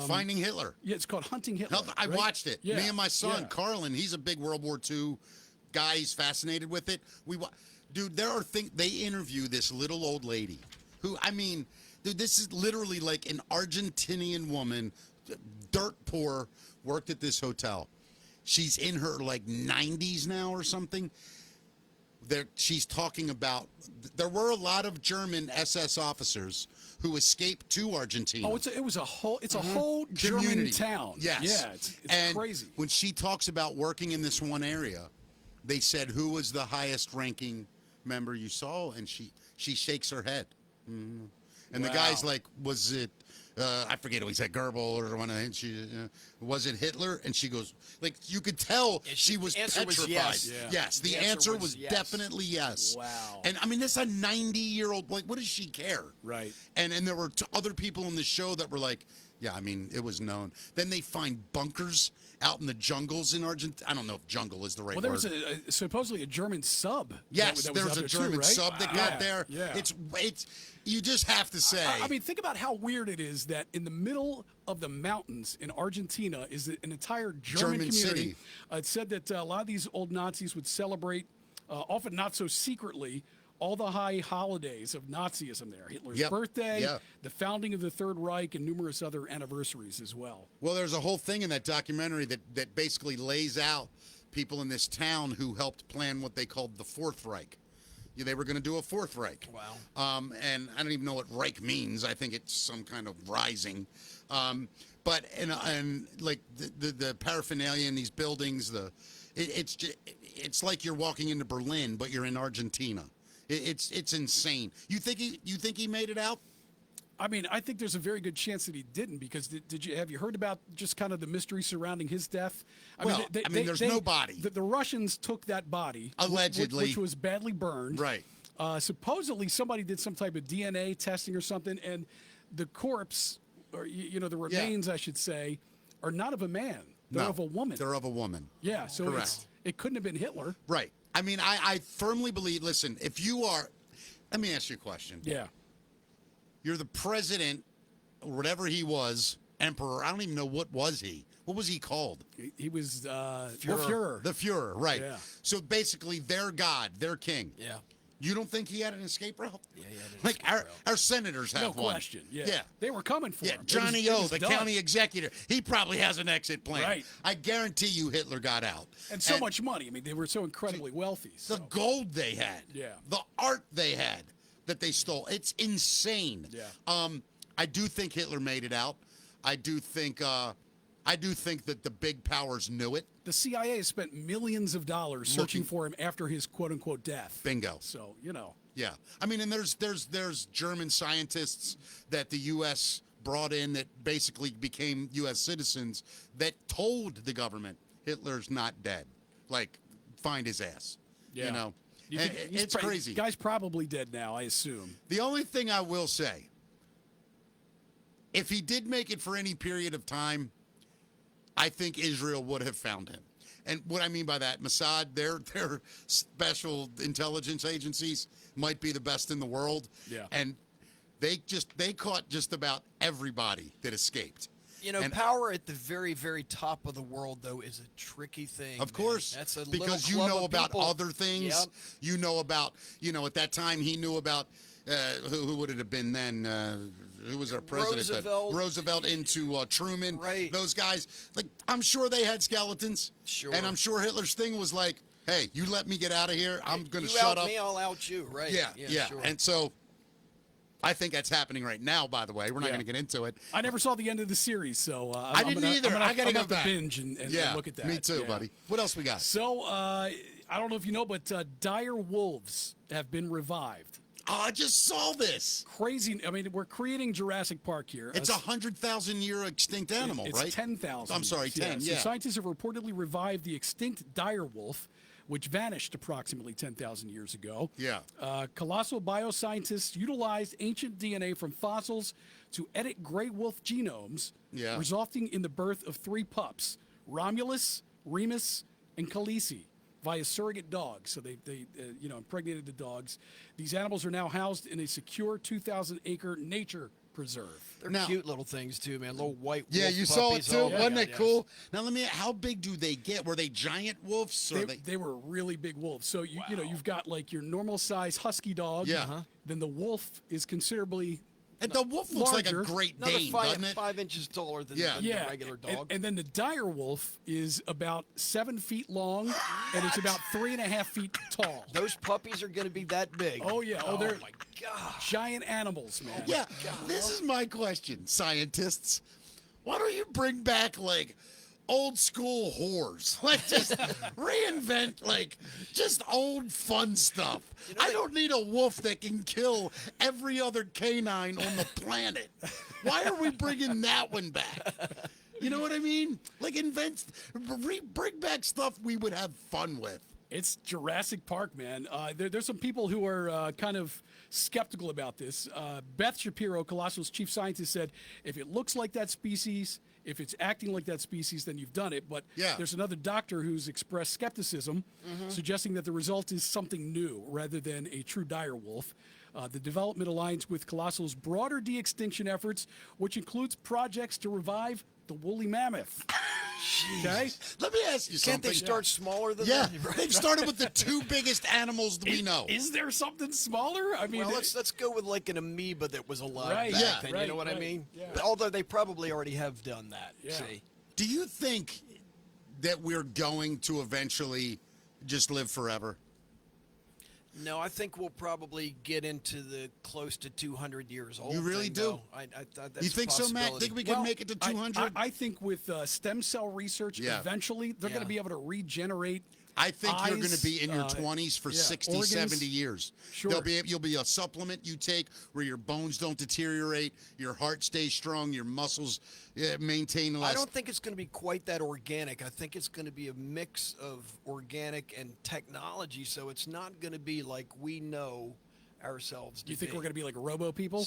Finding Hitler. Yeah, it's called Hunting Hitler. I right? watched it. Yeah, Me and my son, yeah. Carlin, he's a big World War II guy. He's fascinated with it. Dude, there are things, they interview this little old lady who, I mean, dude, this is literally like an Argentinian woman, dirt poor, worked at this hotel. She's in her like 90s now or something. She's talking about, there were a lot of German SS officers who escaped to Argentina. Oh, it's a whole German Community. town. Yes. Yeah, it's and crazy. When she talks about working in this one area, they said, who was the highest ranking member you saw? And she shakes her head. And the guy's like, was it, I forget who he said, Goebbels or one of them. Was it Hitler? And she goes, like, you could tell she was the answer was petrified. yes. Yeah. Yes, the answer was yes. definitely yes. Wow. And I mean, this is a 90-year-old, like, what does she care? Right. And there were other people in the show that were like, yeah, I mean, it was known. Then they find bunkers out in the jungles in Argentina. I don't know if jungle is the right Well, there word. was supposedly a German sub. Yes, that there was was out a there too, German right? sub that got there. Yeah. It's you just have to say. I mean, think about how weird it is that in the middle of the mountains in Argentina is an entire German community. city. It said that a lot of these old Nazis would celebrate, often not so secretly, all the high holidays of Nazism there. Hitler's Yep. birthday, Yeah. the founding of the Third Reich, and numerous other anniversaries as well. Well, there's a whole thing in that documentary that basically lays out people in this town who helped plan what they called the Fourth Reich. Yeah, they were going to do a Fourth Reich. Wow. And I don't even know what Reich means. I think it's some kind of rising. But and like the paraphernalia in these buildings, it's like you're walking into Berlin, but you're in Argentina. It's insane. You think he made it out? I mean, I think there's a very good chance that he didn't, because have you heard about just kind of the mystery surrounding his death? Well, there's no body. The Russians took that body, Allegedly. which was badly burned. Right. Supposedly, somebody did some type of DNA testing or something, and the corpse, or the remains, I should say, are not of a man. They're No, of a woman. They're of a woman. Yeah, so Correct. it couldn't have been Hitler. Right. I mean, I firmly believe. Listen, if you are, let me ask you a question. Yeah. You're the president, or whatever he was, emperor. I don't even know what was he. What was he called? He was Führer. The Führer, right? Yeah. So basically, their god, their king. Yeah. You don't think he had an escape route? Yeah, he had an like escape route. our senators have No one. question. Yeah. Yeah. They were coming for Yeah, him. It Johnny was O, the done. county executive, he probably has an exit plan. Right. I guarantee you Hitler got out. And so much money. I mean, they were so incredibly wealthy. The So. gold they had. Yeah. The art they had that they stole. It's insane. Yeah. I do think Hitler made it out. I do think that the big powers knew it. The CIA has spent millions of dollars searching Looking- for him after his quote-unquote death. Bingo. So, Yeah. I mean, and there's German scientists that the U.S. brought in that basically became U.S. citizens that told the government Hitler's not dead. Like, find his ass. Yeah. You know? You think It's crazy. Guy's probably dead now, I assume. The only thing I will say, if he did make it for any period of time, I think Israel would have found him. And what I mean by that, Mossad, their special intelligence agencies might be the best in the world. Yeah. And they caught just about everybody that escaped. And Power at the very, very top of the world, though, is a tricky thing. of course, man. That's a because little you club know of about people. other things. Yep. You know about, at that time he knew about, who would it have been then? Who was our president? Roosevelt into Truman. Right. Those guys, like, I'm sure they had skeletons. Sure. And I'm sure Hitler's thing was like, hey, you let me get out of here. I'm going to You shut out up. me, I'll out you. Right. Yeah. Sure. And so I think that's happening right now, by the way. We're not Yeah. going to get into it. I never saw the end of the series, so I didn't either. I got to go back. binge and look at that. Me too, Yeah. buddy. What else we got? So, I don't know if you know, but dire wolves have been revived. Oh, I just saw this. Crazy. I mean, we're creating Jurassic Park here. It's 100,000-year extinct animal, it's right? 10,000. I'm sorry, 10, So yeah. scientists have reportedly revived the extinct dire wolf, which vanished approximately 10,000 years ago. Yeah. Colossal bioscientists utilized ancient DNA from fossils to edit gray wolf genomes, Yeah. resulting in the birth of 3 pups, Romulus, Remus, and Khaleesi, via surrogate dogs. So they impregnated the dogs. These animals are now housed in a secure 2,000-acre nature preserve. They're Now- cute little things, too, man. Little white Yeah, wolf you saw it puppies. too. Oh, my Wasn't God, it yes. cool? Now how big do they get? Were they giant wolves or They were really big wolves. So you've got like your normal size husky dog. Yeah. Uh-huh. Then the wolf is considerably And the wolf looks like a larger. Great Another Dane, five, doesn't it? 5 inches taller than Yeah. the yeah, regular and- dog. And then the dire wolf is about 7 feet long, and it's about 3.5 feet tall. Those puppies are going to be that big. Oh, yeah. Oh, they're- my God. Giant animals, man. Yeah. This is my question, scientists. Why don't you bring back like old school whores. Like just reinvent like just old fun stuff. I don't need a wolf that can kill every other canine on the planet. Why are we bringing that one back? You know what I mean? Like bring back stuff we would have fun with. It's Jurassic Park, man. There's some people who are kind of skeptical about this. Beth Shapiro, Colossal's chief scientist, said, if it looks like that species, if it's acting like that species, then you've done it. But Yeah. there's another doctor who's expressed skepticism, suggesting that the result is something new rather than a true dire wolf. The development aligns with Colossal's broader de-extinction efforts, which includes projects to revive the woolly mammoth. Okay? Let me ask you Can't something. they start smaller than Yeah, that? they've started with the two biggest animals that we know. Is there something smaller? I mean, Well, let's go with like an amoeba that was alive Right, back yeah, then. You know what I right, mean? yeah. But although they probably already have done that. Yeah. See, Do you think that we're going to eventually just live forever? no, I think we'll probably get into the close to 200 years old. You really thing, do? though. That's You think a so, Matt? possibility. Think we can make it to 200? I think with stem cell research, Yeah. eventually they're going Yeah. to be able to regenerate. I think you're going eyes, to be in your 20s for yeah, 60, organs. 70 years. Sure. You'll be a supplement you take where your bones don't deteriorate, your heart stays strong, your muscles maintain less. I don't think it's going to be quite that organic. I think it's going to be a mix of organic and technology. So it's not going to be like we know ourselves. Do you think we're going to be like robo people?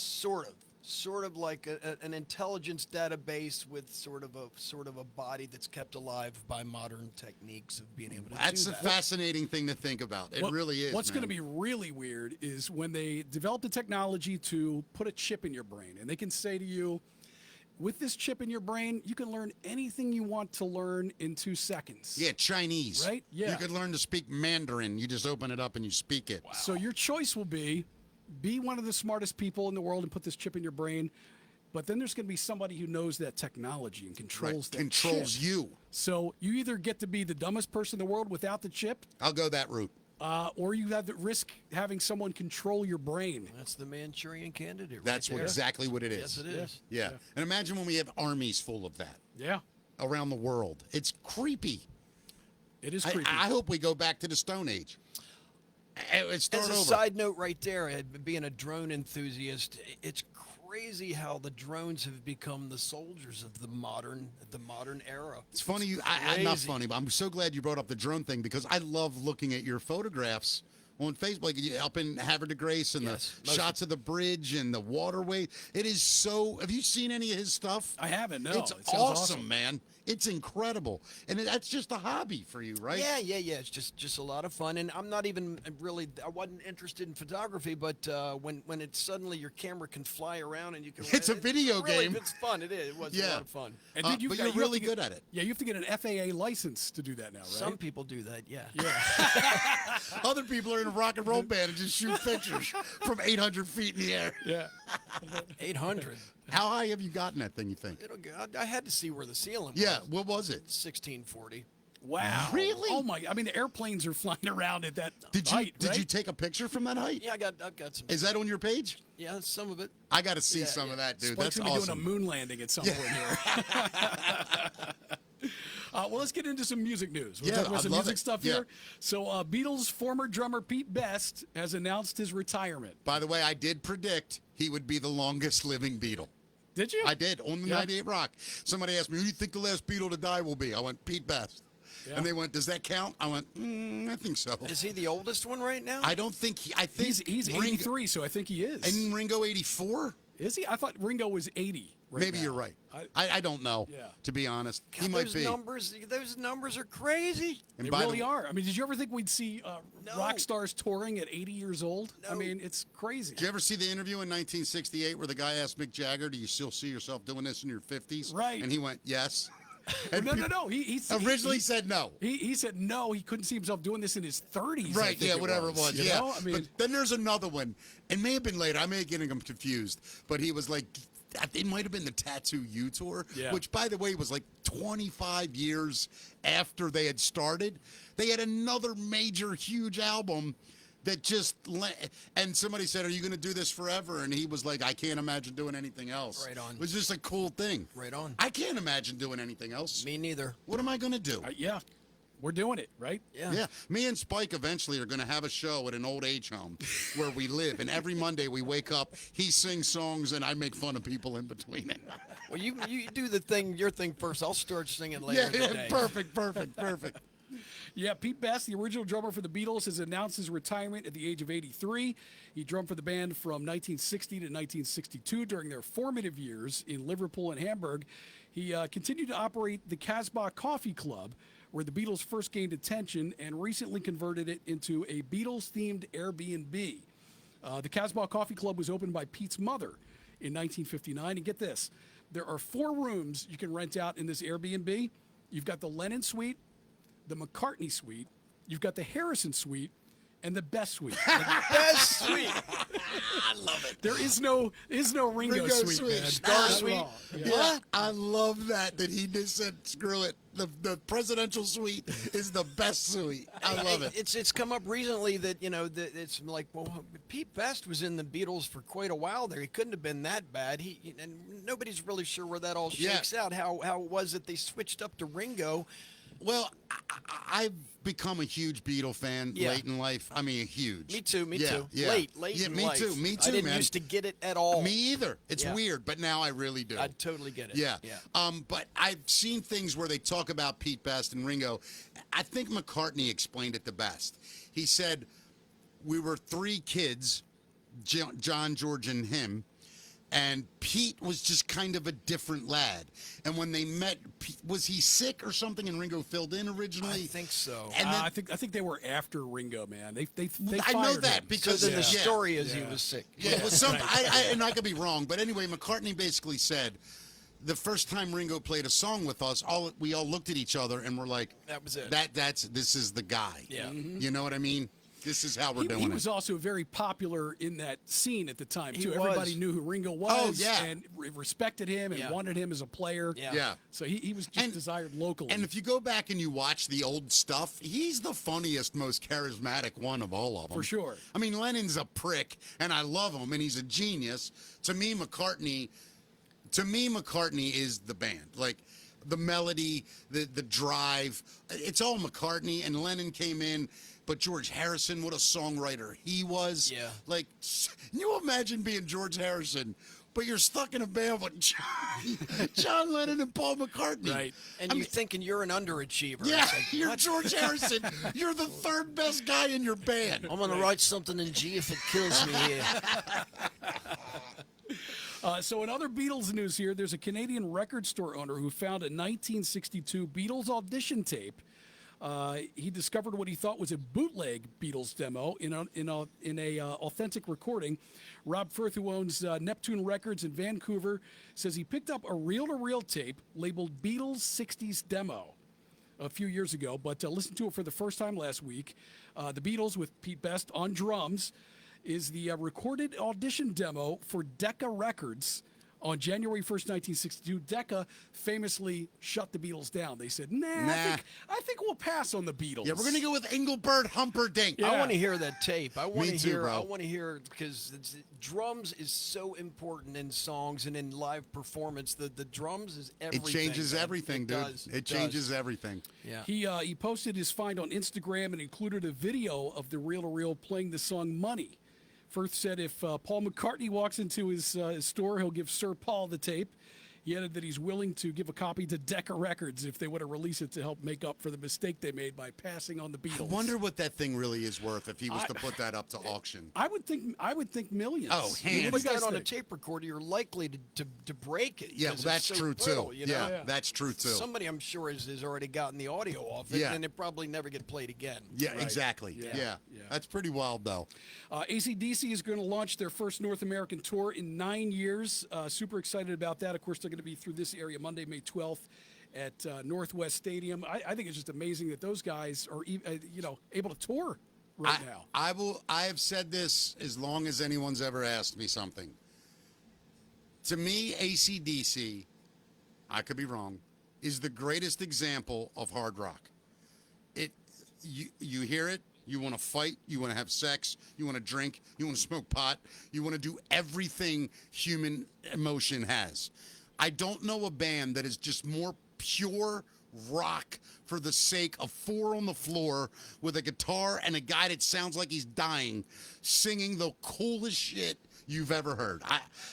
Sort of like an intelligence database with sort of a body that's kept alive by modern techniques of being able to That's do a that. fascinating thing to think about. It really is. What's going to man. be really weird is when they develop the technology to put a chip in your brain, and they can say to you, with this chip in your brain, you can learn anything you want to learn in 2 seconds. Yeah, Chinese. Right? Yeah. You could learn to speak Mandarin. You just open it up and you speak it. So your choice will be one of the smartest people in the world and put this chip in your brain. But then there's going to be somebody who knows that technology and controls that Controls chip. you. So you either get to be the dumbest person in the world without the chip, I'll go that route. or you have the risk having someone control your brain. That's the Manchurian candidate. That's right there. exactly what it is. Yes, it is. Yeah. And imagine when we have armies full of that Yeah, around the world. It's creepy. it is I, creepy. I hope we go back to the Stone Age. Start As a over. side note, right there, being a drone enthusiast, it's crazy how the drones have become the soldiers of the modern era. It's funny. I'm not crazy. funny, but I'm so glad you brought up the drone thing because I love looking at your photographs on Facebook, like up in Havre de Grace and Yes, the shots of the bridge and the waterway. It is so. Have you seen any of his stuff? I haven't. No, It's it sounds awesome, man. It's incredible, and that's just a hobby for you, right? Yeah. It's just a lot of fun, and I'm not even really. I wasn't interested in photography, but when it's suddenly your camera can fly around and you can. It's a video really, game. It's fun. It is. It was a Yeah. lot of fun. And then But you're you have really to get- good at it. Yeah, you have to get an FAA license to do that now, right? Some people do that. Yeah. Other people are in a rock and roll band and just shoot pictures from 800 feet in the air. Yeah. 800. How high have you gotten that thing? You think? I had to see where the ceiling was. Yeah. What was it? 1640. Wow. Really? Oh my! I mean, the airplanes are flying around at that Did you height, did you right? take a picture from that height? Yeah, I've got some. Is that on your page? Yeah, some of it. I got to see Yeah, some yeah. of that, dude. Spike's That's gonna be awesome. doing a moon landing at some point here. Well, let's get into some music news. We'll Yeah, talk about I'd some love music it. stuff Yeah. here. So, Beatles former drummer Pete Best has announced his retirement. By the way, I did predict he would be the longest living Beatle. Did you? I did on the Yeah. 98 Rock. Somebody asked me, "Who do you think the last Beatle to die will be?" I went, "Pete Best." Yeah. And they went, "Does that count?" I went, "I think so." Is he the oldest one right now? I don't think I think He's Ringo, 83, so I think he is. and Ringo 84. Is he? I thought Ringo was 80. Right Maybe now. you're right. I- I don't know. Yeah. To be honest, he God, might those be. Those numbers are crazy. And They by the really are. I mean, did you ever think we'd see No. rock stars touring at 80 years old? I No. mean, it's crazy. Did you ever see the interview in 1968 where the guy asked Mick Jagger, "Do you still see yourself doing this in your 50s?" Right. And he went, "Yes." No. He Originally said no. He said no. He couldn't see himself doing this in his 30s. I Right, think yeah, whatever it was. you Yeah. know? I mean, but then there's another one. It may have been later. I may be getting them confused. But he was like, it might have been the Tattoo You tour, Yeah. which, by the way, was like 25 years after they had started. They had another major, huge album that and somebody said, "Are you going to do this forever?" And he was like, "I can't imagine doing anything else." Right on. It was just a cool thing. Right on. I can't imagine doing anything else. Me neither. What am I going to do? Yeah, we're doing it, right? Yeah, me and Spike eventually are going to have a show at an old age home where we live, and every Monday we wake up, he sings songs, and I make fun of people in between it. Well, you do your thing first. I'll start singing later in the day. Perfect. Yeah, Pete Best, the original drummer for the Beatles, has announced his retirement at the age of 83. He drummed for the band from 1960 to 1962 during their formative years in Liverpool and Hamburg. He continued to operate the Casbah Coffee Club, where the Beatles first gained attention, and recently converted it into a Beatles-themed Airbnb. The Casbah Coffee Club was opened by Pete's mother in 1959. And get this, there are 4 rooms you can rent out in this Airbnb. You've got the Lennon Suite, the McCartney Suite, you've got the Harrison Suite, and the Best Suite. Best Suite. I love it. There is no Ringo Suite, man. Star Not at Suite. all. Yeah, I love that he just said, "Screw it." The presidential suite is the best suite. I love it. It's come up recently that that it's like, well, Pete Best was in the Beatles for quite a while there. He couldn't have been that bad. And nobody's really sure where that all shakes out. How it was that they switched up to Ringo. Well, I've become a huge Beatle fan Yeah. late in life. I mean, huge. Me too. Yeah. Late Yeah, in me life. too. Me too, I didn't man. used to get it at all. Me either. It's Yeah. weird, but now I really do. I totally get it. Yeah. Yeah. But I've seen things where they talk about Pete Best and Ringo. I think McCartney explained it the best. He said, "We were 3 kids, John, George, and him. And Pete was just kind of a different lad. And when they met, was he sick or something? And Ringo filled in originally. I think so. And then, I think they were after Ringo, man. They I know fired that him. because So then of the yeah. story is he was sick. Yeah, it was some. And I could be wrong, but anyway, McCartney basically said, the first time Ringo played a song with us, we all looked at each other and were like, That was it. This is the guy. Yeah. You know what I mean? This is how we're doing He it. was also very popular in that scene at the time He too. was. Everybody knew who Ringo was, Oh, yeah. and respected him and Yeah. wanted him as a player. Yeah. Yeah. So he was just desired locally. And if you go back and you watch the old stuff, he's the funniest, most charismatic one of all of them. For sure. I mean, Lennon's a prick, and I love him, and he's a genius. To me, McCartney is the band. Like, the melody, the drive, it's all McCartney, and Lennon came in. But George Harrison, what a songwriter he was. Yeah. Like, can you imagine being George Harrison, but you're stuck in a band with John Lennon and Paul McCartney. Right. And I you're mean, thinking you're an underachiever. yeah, It's like, you're what? George Harrison. You're the 3rd best guy in your band. I'm going to write something in G if it kills me here. So in other Beatles news here, there's a Canadian record store owner who found a 1962 Beatles audition tape. He discovered what he thought was a bootleg Beatles demo in a authentic recording. Rob Firth, who owns Neptune Records in Vancouver, says he picked up a reel-to-reel tape labeled Beatles 60s Demo a few years ago, but listened to it for the first time last week. The Beatles, with Pete Best on drums, is the recorded audition demo for Decca Records on January 1st, 1962. Decca famously shut the Beatles down. They said, nah. I think we'll pass on the Beatles. Yeah, we're gonna go with Engelbert Humperdinck. Yeah. I want to hear that tape. I want Me to too, hear. bro. I want to hear because drums is so important in songs and in live performance. The drums is It everything. changes man. everything, It dude. does. It changes everything. Yeah. He posted his find on Instagram and included a video of the reel-to-reel playing the song Money. Firth said if Paul McCartney walks into his store, he'll give Sir Paul the tape. He added that he's willing to give a copy to Decca Records if they want to release it to help make up for the mistake they made by passing on the Beatles. I wonder what that thing really is worth if he was to put that up to auction. I would think millions. Oh, You hands. put What do you that guys on a think? tape recorder, you're likely to break it. Yeah, 'cause that's it's so true brittle, too. you know? Yeah, Yeah. that's true too. Somebody I'm sure has already gotten the audio off it, Yeah. and it probably never get played again. Yeah, Right. exactly. Yeah. Yeah. Yeah. That's pretty wild though. AC/DC is going to launch their first North American tour in 9 years. Super excited about that. Of course, they're going to be through this area Monday, May 12th at Northwest Stadium. I think it's just amazing that those guys are able to tour right now. I have said this as long as anyone's ever asked me something. To me, AC/DC, I could be wrong, is the greatest example of hard rock. You hear it, You want to fight, you want to have sex, you want to drink, you want to smoke pot, you want to do everything human emotion has. I don't know a band that is just more pure rock for the sake of four on the floor with a guitar and a guy that sounds like he's dying singing the coolest shit you've ever heard.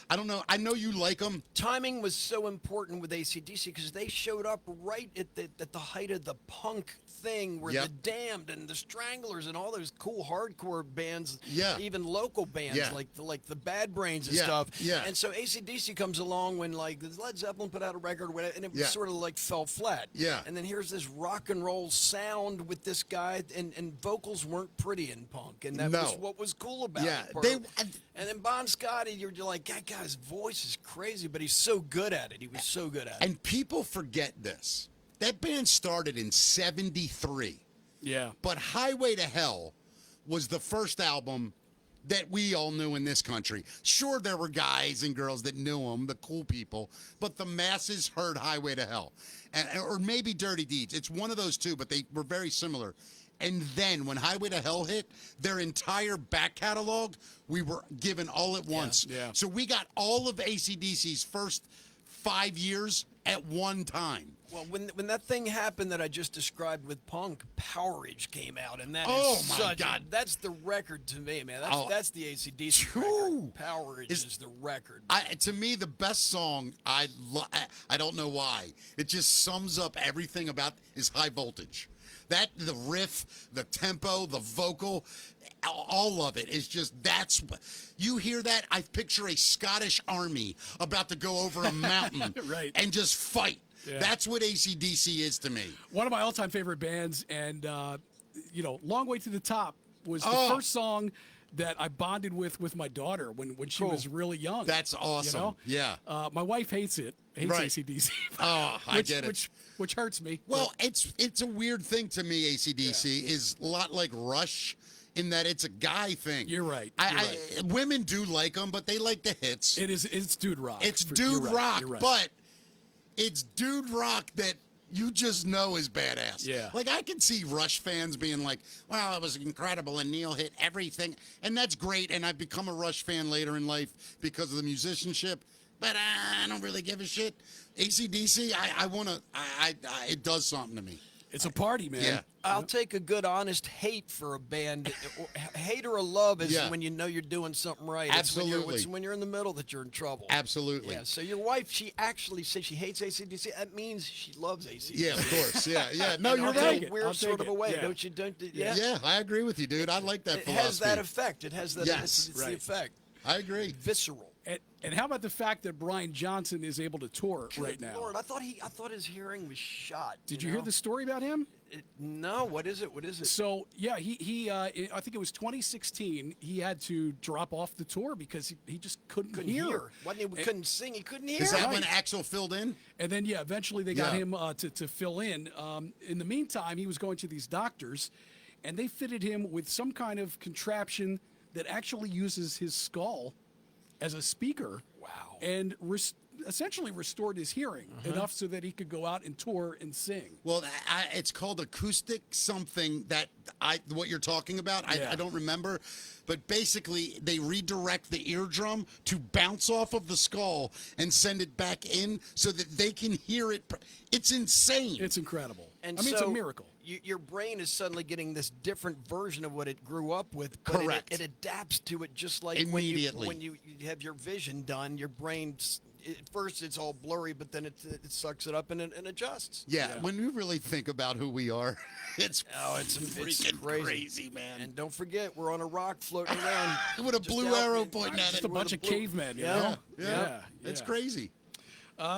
I don't know. I know you like them. Timing was so important with AC/DC because they showed up right at the height of the punk thing where Yep. the Damned and the Stranglers and all those cool hardcore bands, Yeah. even local bands Yeah. like the Bad Brains and Yeah, stuff. yeah. And so AC/DC comes along when like Led Zeppelin put out a record or whatever, and it Yeah. sort of like fell flat. Yeah. And then here's this rock and roll sound with this guy, and vocals weren't pretty in punk, and that No. was what was cool about Yeah, it. they- And then Bon Scott, you're like, that guy's voice is crazy, but he's so good at it. He was so good at it. And people forget this. That band started in 73. Yeah. But Highway to Hell was the first album that we all knew in this country. Sure, there were guys and girls that knew them, the cool people, but the masses heard Highway to Hell. Or maybe Dirty Deeds. It's one of those two, but they were very similar. And then when Highway to Hell hit, their entire back catalog, we were given all at once. yeah. So we got all of AC/DC's first 5 years at one time. Well, when that thing happened that I just described with punk, Powerage came out, and that Oh, is my such God. that's the record to me, man. That's Oh. that's the AC/DC True. record. Powerage Is- is the record. To me, the best song I don't know why. It just sums up everything about is High Voltage. The riff, the tempo, the vocal, all of it is just you hear that, I picture a Scottish army about to go over a mountain Right. and just fight. Yeah. That's what AC/DC is to me. One of my all-time favorite bands, and "Long Way to the Top" was the Oh. first song that I bonded with my daughter when she Cool. was really young. That's awesome. You know? Yeah. My wife hates it. Hates Right. AC/DC. Oh, I get it. Which hurts me. Well, it's a weird thing to me. AC/DC is a lot like Rush in that it's a guy thing. You're right. Women do like them, but they like the hits. It's dude rock. It's You're dude right, rock, you're right. but it's dude rock that you just know is badass. Yeah. Like I can see Rush fans being like, "Well, it was incredible, and Neil hit everything," and that's great. And I've become a Rush fan later in life because of the musicianship. But I don't really give a shit. AC/DC, it does something to me. It's a party, man. Yeah. I'll take a good honest hate for a band. Hate or a love is Yeah. when you know you're doing something right. Absolutely. It's when you're in the middle that you're in trouble. Absolutely. Yeah. So your wife, she actually says she hates AC/DC. That means she loves AC/DC. Yeah, of course. Yeah. No, you're I'll take right. it. Weird I'll sort take of a it. way, Yeah. don't you? Yeah, I agree with you, dude. I like that It philosophy. has that effect. It has that. Yes. It's Right. the effect. I agree. Visceral. And how about the fact that Brian Johnson is able to tour right Good now? Lord, I thought his hearing was shot. Did you hear the story about him? No. What is it? What is it? So yeah, he I think it was 2016. He had to drop off the tour because he just couldn't hear. Wasn't he? Couldn't sing. He couldn't hear. Is that Right. when Axel filled in? And then yeah, eventually they got Yeah. him to fill in. In the meantime, he was going to these doctors, and they fitted him with some kind of contraption that actually uses his skull as a speaker. Wow. And essentially restored his hearing enough so that he could go out and tour and sing. Well, it's called acoustic something that what you're talking about. Yeah. I don't remember, but basically they redirect the eardrum to bounce off of the skull and send it back in so that they can hear it. It's insane. It's incredible. And I mean, it's a so miracle. Your brain is suddenly getting this different version of what it grew up with. But Correct. It adapts to it just like Immediately. when you have your vision done, your brain, at first it's all blurry, but then it sucks it up and it adjusts. yeah, when you really think about who we are, it's It's freaking crazy, man. And don't forget, we're on a rock floating around. With a just blue out arrow in- pointing at Just it. a bunch of cavemen, you Yeah. know? Yeah, it's yeah. crazy.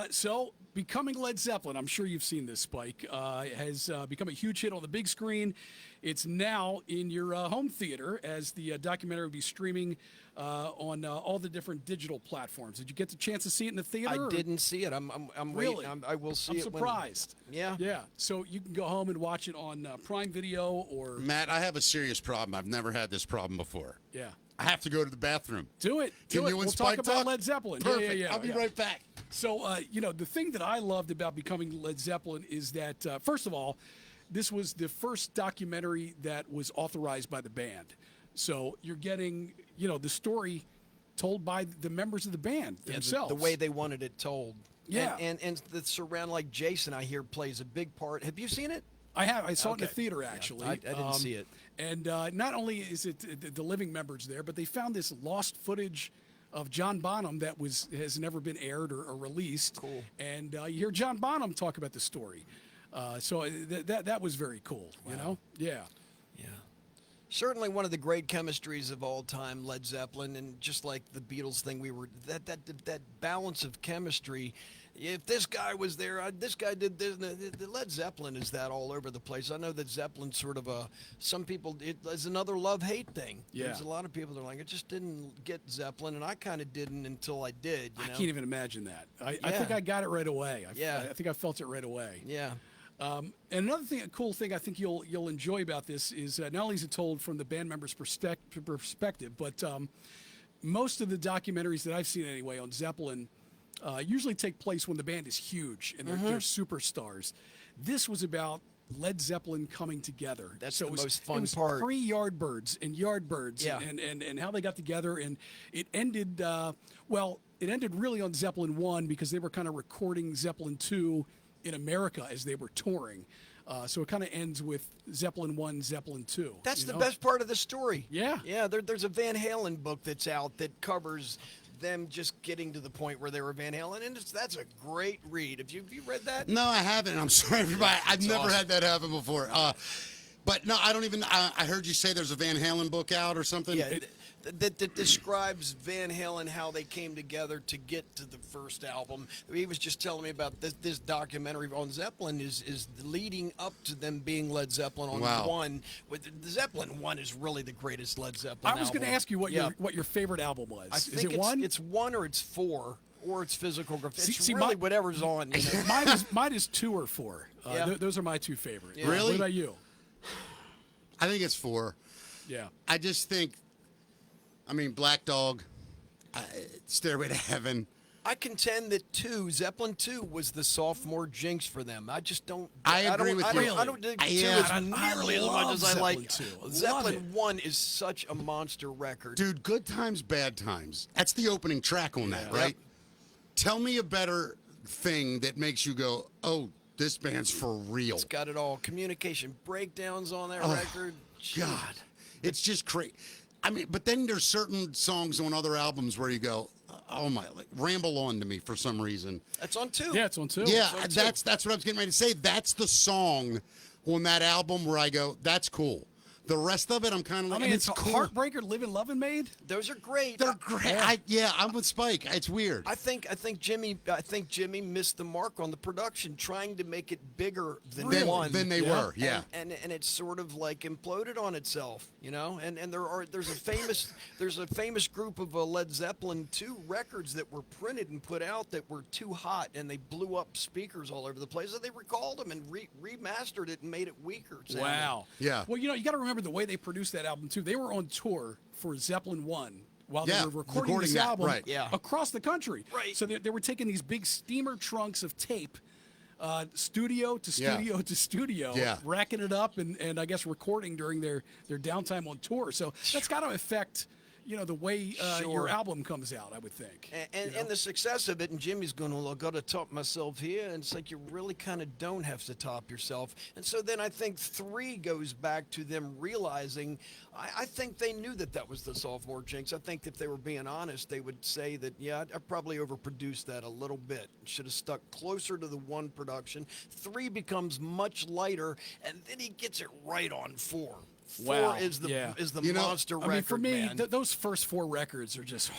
So, becoming Led Zeppelin, I'm sure you've seen this, Spike, has become a huge hit on the big screen. It's now in your home theater as the documentary will be streaming on all the different digital platforms. Did you get the chance to see it in the theater? I or- didn't see it. I'm Really? waiting. I will see I'm it. surprised. Yeah. Yeah. So you can go home and watch it on Prime Video or Matt, I have a serious problem. I've never had this problem before. yeah. I have to go to the bathroom. Do it. Do Can it. you We'll and talk Spike about talk? Led Zeppelin. Perfect. Yeah. I'll be right back. So, the thing that I loved about becoming Led Zeppelin is that, first of all, this was the first documentary that was authorized by the band. So you're getting, the story told by the members of the band themselves. The way they wanted it told. Yeah. And the surround, like Jason, I hear, plays a big part. Have you seen it? I have. I saw it in the Okay. theater, Yeah, actually. I didn't see it. And not only is it the living members there, but they found this lost footage of John Bonham that has never been aired or released. Cool. And you hear John Bonham talk about the story. So that was very cool, you know? Yeah. Yeah. Certainly one of the great chemistries of all time, Led Zeppelin, and just like the Beatles thing, that balance of chemistry. If this guy was there, this guy did this. The Led Zeppelin is that all over the place. I know that Zeppelin's sort of some people, it is another love-hate thing. Yeah. There's a lot of people that are like, I just didn't get Zeppelin, and I kind of didn't until I did. I can't even imagine that. I Yeah. think I got it right away. Yeah. I think I felt it right away. Yeah. And another thing, a cool thing I think you'll enjoy about this is not only is it told from the band members' perspective, but most of the documentaries that I've seen anyway on Zeppelin usually take place when the band is huge and they're superstars. This was about Led Zeppelin coming together. That's so the it was, most fun it was part. Pre-Yardbirds and Yardbirds Yeah. and how they got together. And it ended, it ended really on Zeppelin 1 because they were kind of recording Zeppelin 2 in America as they were touring. So it kind of ends with Zeppelin 1, Zeppelin 2. That's you the know? best part of the story. Yeah. Yeah, there's a Van Halen book that's out that covers them just getting to the point where they were Van Halen, and that's a great read. Have you read that? No, I haven't. I'm sorry, everybody. I've That's never awesome. had that happen before. But no, I don't even. I heard you say there's a Van Halen book out or something. Yeah, that describes Van Halen, how they came together to get to the first album. He was just telling me about this documentary on Zeppelin is leading up to them being Led Zeppelin on Wow. 1. With the Zeppelin 1 is really the greatest Led Zeppelin I was going to album. ask you what Yeah. your favorite album was. I Is think it 1? It's 1 or it's 4 or it's physical. It's see, really my- whatever's on. You know? mine is 2 or 4. Yeah. Those are my two favorites. Yeah. Really? What about you? I think it's 4. Yeah. I just think. I mean, Black Dog, Stairway to Heaven. I contend that Zeppelin 2 was the sophomore jinx for them. I just don't. I agree don't, with I you. don't, I don't dig Yeah. 2 as nearly as much love as I like. Zeppelin 2. Zeppelin Love it. 1 is such a monster record. Dude, Good Times, Bad Times. That's the opening track on that, Yeah. right? Tell me a better thing that makes you go, oh, this band's for real. It's got it all. Communication breakdowns on that record. Jeez. God, it's just crazy. I mean, but then there's certain songs on other albums where you go, oh my, like, ramble on to me for some reason. That's on 2. Yeah, it's on 2. Yeah, on too. that's what I was getting ready to say. That's the song on that album where I go, that's cool. The rest of it, I'm kind of I like, mean, and it's cool. Heartbreaker, Living, Loving Made. Those are great. They're great. I'm with Spike. It's weird. I think Jimmy missed the mark on the production, trying to make it bigger than Than- 1. than they were, yeah. And it's sort of like imploded on itself, you know. And there's a famous group of Led Zeppelin 2 records that were printed and put out that were too hot, and they blew up speakers all over the place. So they recalled them and remastered it and made it weaker sounding. Wow. Yeah. Well, you got to remember the way they produced that album too. They were on tour for Zeppelin 1 while Yeah, they were recording recording this that, album right. Yeah. across the country. Right. So they were taking these big steamer trunks of tape, studio to Yeah. studio to studio, Yeah. racking it up and I guess recording during their downtime on tour. So that's got to affect the way your Sure. album comes out, I would think. And the success of it, and Jimmy's going, well, I've got to top myself here. And it's like you really kind of don't have to top yourself. And so then I think 3 goes back to them realizing, I think they knew that was the sophomore jinx. I think if they were being honest, they would say that, yeah, I probably overproduced that a little bit. Should have stuck closer to the 1 production. 3 becomes much lighter, and then he gets it right on 4. 4 Wow. is the Yeah. monster record, I mean, for me, man. those first 4 records are just,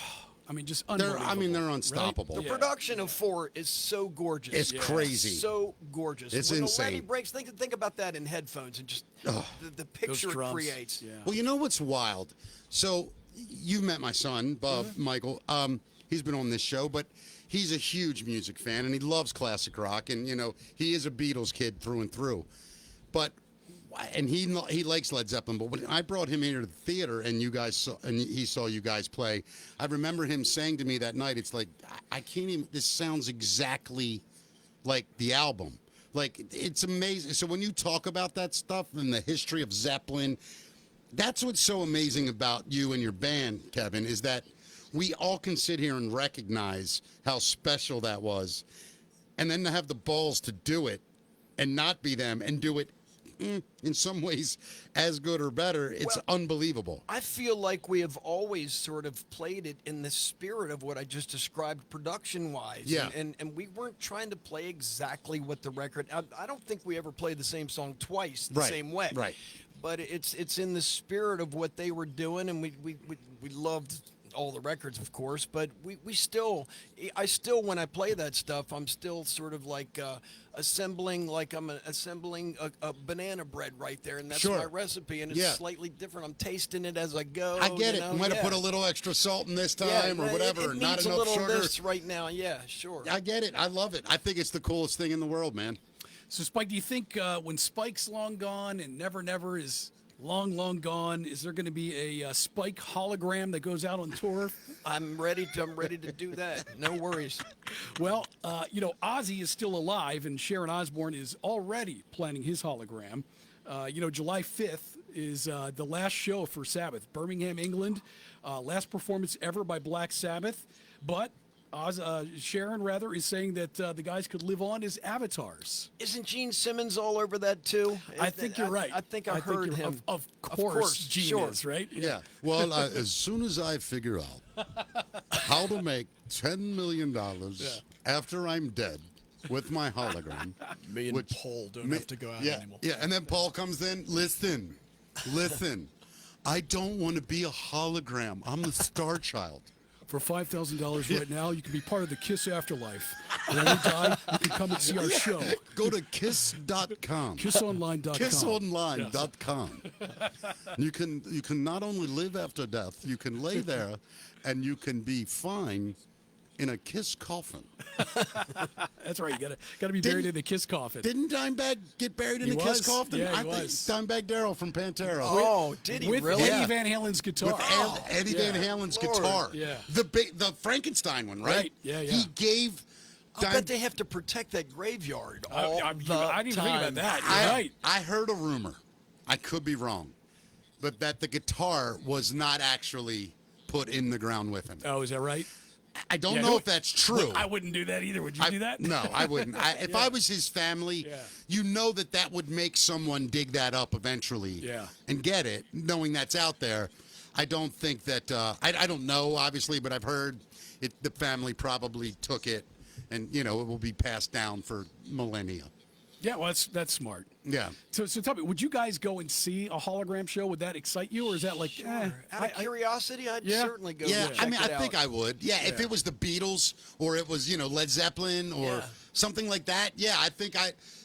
just They're unbelievable. unstoppable. The Yeah. production of 4 is so gorgeous. It's crazy. So gorgeous. It's when insane. the levee breaks, think about that in headphones and just the picture it drums. creates. Yeah. Well, you know what's wild? So you met my son, Bob Michael. He's been on this show, but he's a huge music fan and he loves classic rock, and he is a Beatles kid through and through. But he likes Led Zeppelin. But when I brought him here to the theater and he saw you guys play, I remember him saying to me that night, "It's like I can't even. This sounds exactly like the album." Like, it's amazing. So when you talk about that stuff and the history of Zeppelin, that's what's so amazing about you and your band, Kevin, is that we all can sit here and recognize how special that was. And then to have the balls to do it and not be them and do it in some ways as good or better, it's unbelievable. I feel like we have always sort of played it in the spirit of what I just described production-wise. Yeah. And we weren't trying to play exactly what the record... I don't think we ever played the same song twice the same way. Right. But it's in the spirit of what they were doing, and we loved all the records, of course, but I still, when I play that stuff, I'm still sort of like assembling a banana bread right there, and that's Sure. my recipe, and it's Yeah. slightly different. I'm tasting it as I go. I get you it. know? You might have Yeah. put a little extra salt in this Yeah, time or whatever, It not needs enough a little sugar. of this right now. Yeah, sure. I get it. I love it. I think it's the coolest thing in the world, man. So, Spike, do you think when Spike's long gone and Never Never is long gone, is there going to be a Spike hologram that goes out on tour? I'm ready to do that. No worries. Well, Ozzy is still alive, and Sharon Osbourne is already planning his hologram. July 5th is the last show for Sabbath, Birmingham, England. Last performance ever by Black Sabbath. But Sharon, rather, is saying that the guys could live on as avatars. Isn't Gene Simmons all over that too? I think you're right. I think I heard you're- him. Of course, Gene sure. is, right? Yeah. Well, as soon as I figure out how to make $10 million after I'm dead with my hologram, Me and Paul don't have to go out anymore. Yeah, and then Paul comes in. Listen. I don't want to be a hologram. I'm the Star Child. For $5,000 right now, you can be part of the Kiss afterlife. And when you die, you can come and see our show. Go to kiss.com. KissOnline.com. KissOnline.com. You can not only live after death, you can lay there and you can be fine in a Kiss coffin. That's right. You gotta be buried in the Kiss coffin. Didn't Dimebag get buried in He a Kiss was. coffin? Yeah, he I think was. Dimebag Darrell from Pantera. Oh, did he with really? Eddie Yeah. Van Halen's guitar. With Eddie Van Halen's Lord. guitar. Yeah. The Frankenstein one, right? Right. Yeah. He gave I bet they have to protect that graveyard all I the didn't even think time. about that. You're right. I heard a rumor. I could be wrong. But that the guitar was not actually put in the ground with him. Oh, is that right? I don't Yeah, know who- if that's true. I wouldn't do that either. Would you do that? No, I wouldn't. If I was his family, Yeah. you know that would make someone dig that up eventually Yeah. and get it, knowing that's out there. I don't think that, I don't know, obviously, but I've heard the family probably took it and, it will be passed down for millennia. Yeah, well, that's smart. Yeah. So tell me, would you guys go and see a hologram show? Would that excite you, or is that like, Out of curiosity, I'd Yeah. certainly go. Yeah, check I mean, it I think out. I would. Yeah, if it was the Beatles or it was, Led Zeppelin or Yeah. something like that, yeah, I think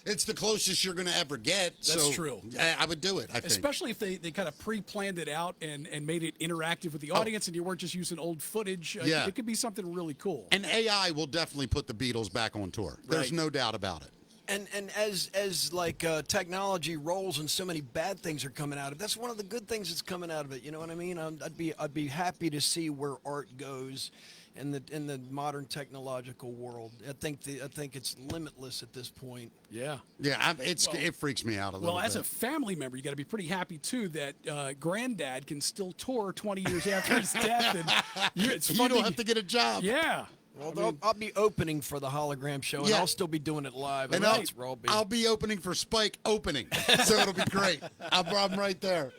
it's the closest you're going to ever get. That's so true. I would do it, I think. especially if they kind of pre-planned it out and made it interactive with the audience, and you weren't just using old footage. Yeah. It could be something really cool. And AI will definitely put the Beatles back on tour. There's Right. no doubt about it. And as like technology rolls and so many bad things are coming out of it, that's one of the good things that's coming out of it. You know what I mean? I'd be happy to see where art goes in the modern technological world. I think it's limitless at this point. Yeah. Yeah, it freaks me out a little Well, bit. as a family member, you got to be pretty happy too that Granddad can still tour 20 years after his death, and it's you fun don't have to get a job. Yeah. Well, I'll be opening for the hologram show, and Yeah. I'll still be doing it live. And that's where I'll be. I'll be opening for Spike opening, so it'll be great. I'm right there.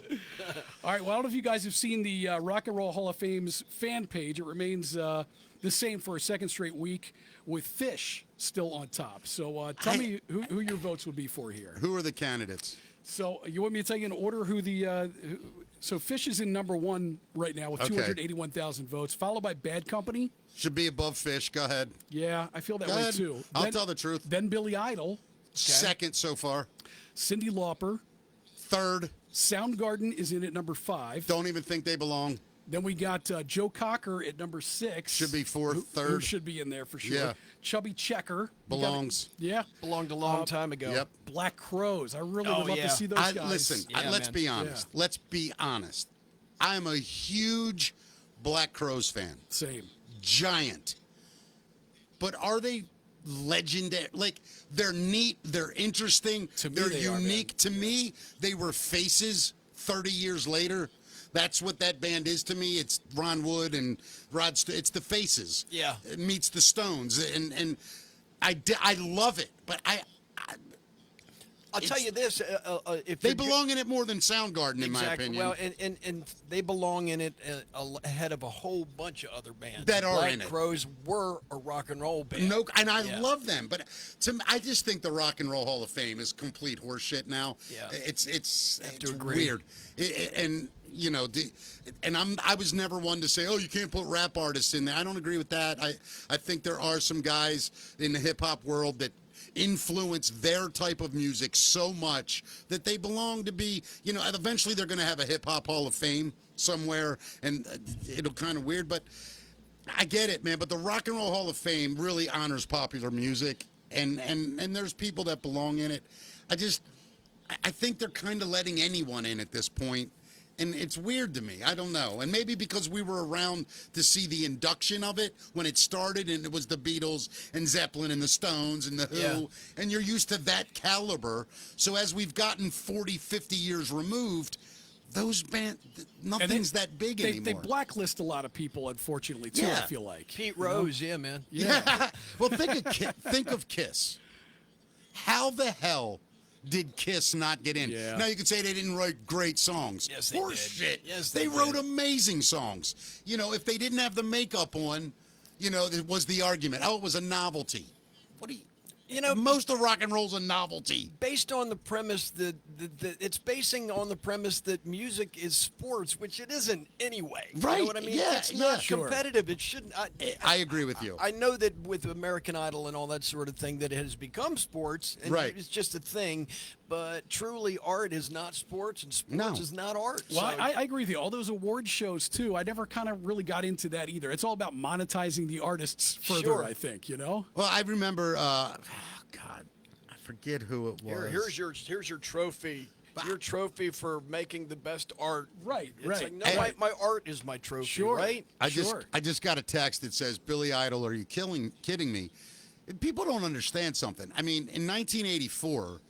All right. Well, I don't know if you guys have seen the Rock and Roll Hall of Fame's fan page. It remains the same for a second straight week, with Fish still on top. So tell me who your votes would be for here. Who are the candidates? So you want me to tell you in order who the so Fish is in number one right now with Okay. 281,000 votes, followed by Bad Company. Should be above Fish. Go ahead. Yeah, I feel that Go way ahead. too. I'll tell the truth. Then Billy Idol, Second so far. Cyndi Lauper, Third. Soundgarden is in at number 5. Don't even think they belong. Then we got Joe Cocker at number 6. Should be fourth, Who third. should be in there for sure. Yeah. Chubby Checker. We got- Belongs. Yeah. belonged a long time ago. Yep. Black Crows. I really Oh, would love yeah. to see those guys. Listen, Yeah, let's man. be honest. Yeah. Let's be honest. I'm a huge Black Crowes fan. Same. Giant. But are they legendary. Like, they're neat, they're interesting, To me, they're they are, man. unique. To me, they were faces 30 years later. That's what that band is to me. It's Ron Wood and it's the Faces. Yeah. It meets the Stones, and I love it. But I'll tell It's- you this: if they you're- belong in it more than Soundgarden, in my exactly. opinion. Well, and they belong in it ahead of a whole bunch of other bands That are Black in it. Crowes were a rock and roll band. No, and I Yeah. love them, but I just think the Rock and Roll Hall of Fame is complete horseshit now. Yeah. It's to agree. weird, and you know, I was never one to say, oh, you can't put rap artists in there. I don't agree with that. I think there are some guys in the hip hop world that influence their type of music so much that they belong to be, you know, eventually they're going to have a hip hop Hall of Fame somewhere, and it'll kind of weird, but I get it, man. But the Rock and Roll Hall of Fame really honors popular music, and there's people that belong in it. I think they're kind of letting anyone in at this point. And it's weird to me. I don't know. And maybe because we were around to see the induction of it when it started, and it was the Beatles and Zeppelin and the Stones and the Who, Yeah. and you're used to that caliber. So as we've gotten 40, 50 years removed, those bands, nothing's that big they anymore. blacklist a lot of people, unfortunately, too, Yeah. I feel like. Pete Rose, yeah, man. Yeah. Well, think of Kiss. How the hell did Kiss not get in? Yeah. Now you can say they didn't write great songs. Yes, they Horse did. shit. Yes, they they wrote did. amazing songs. You know, if they didn't have the makeup on, you know, it was the argument. Oh, it was a novelty. What do you know? Most of rock and roll's a novelty. Based on the premise that it's basing on the premise that music is sports, which it isn't anyway. You Right, know what I mean? yeah, it's not yeah. Sure. competitive. It shouldn't. I agree with you. I know that with American Idol and all that sort of thing, that it has become sports, and Right. it's just a thing. But truly, art is not sports, and sports No. is not art. Well, So- I agree with you. All those award shows, too, I never kind of really got into that either. It's all about monetizing the artists further, Sure. I think, you know? Well, I remember, God, I forget who it was. here's your trophy. Your trophy for making the best art. Right, It's right. like, no, And- my art is my trophy, Sure. right? I Sure. just got a text that says, Billy Idol, are you kidding me? People don't understand something. I mean, in 1984,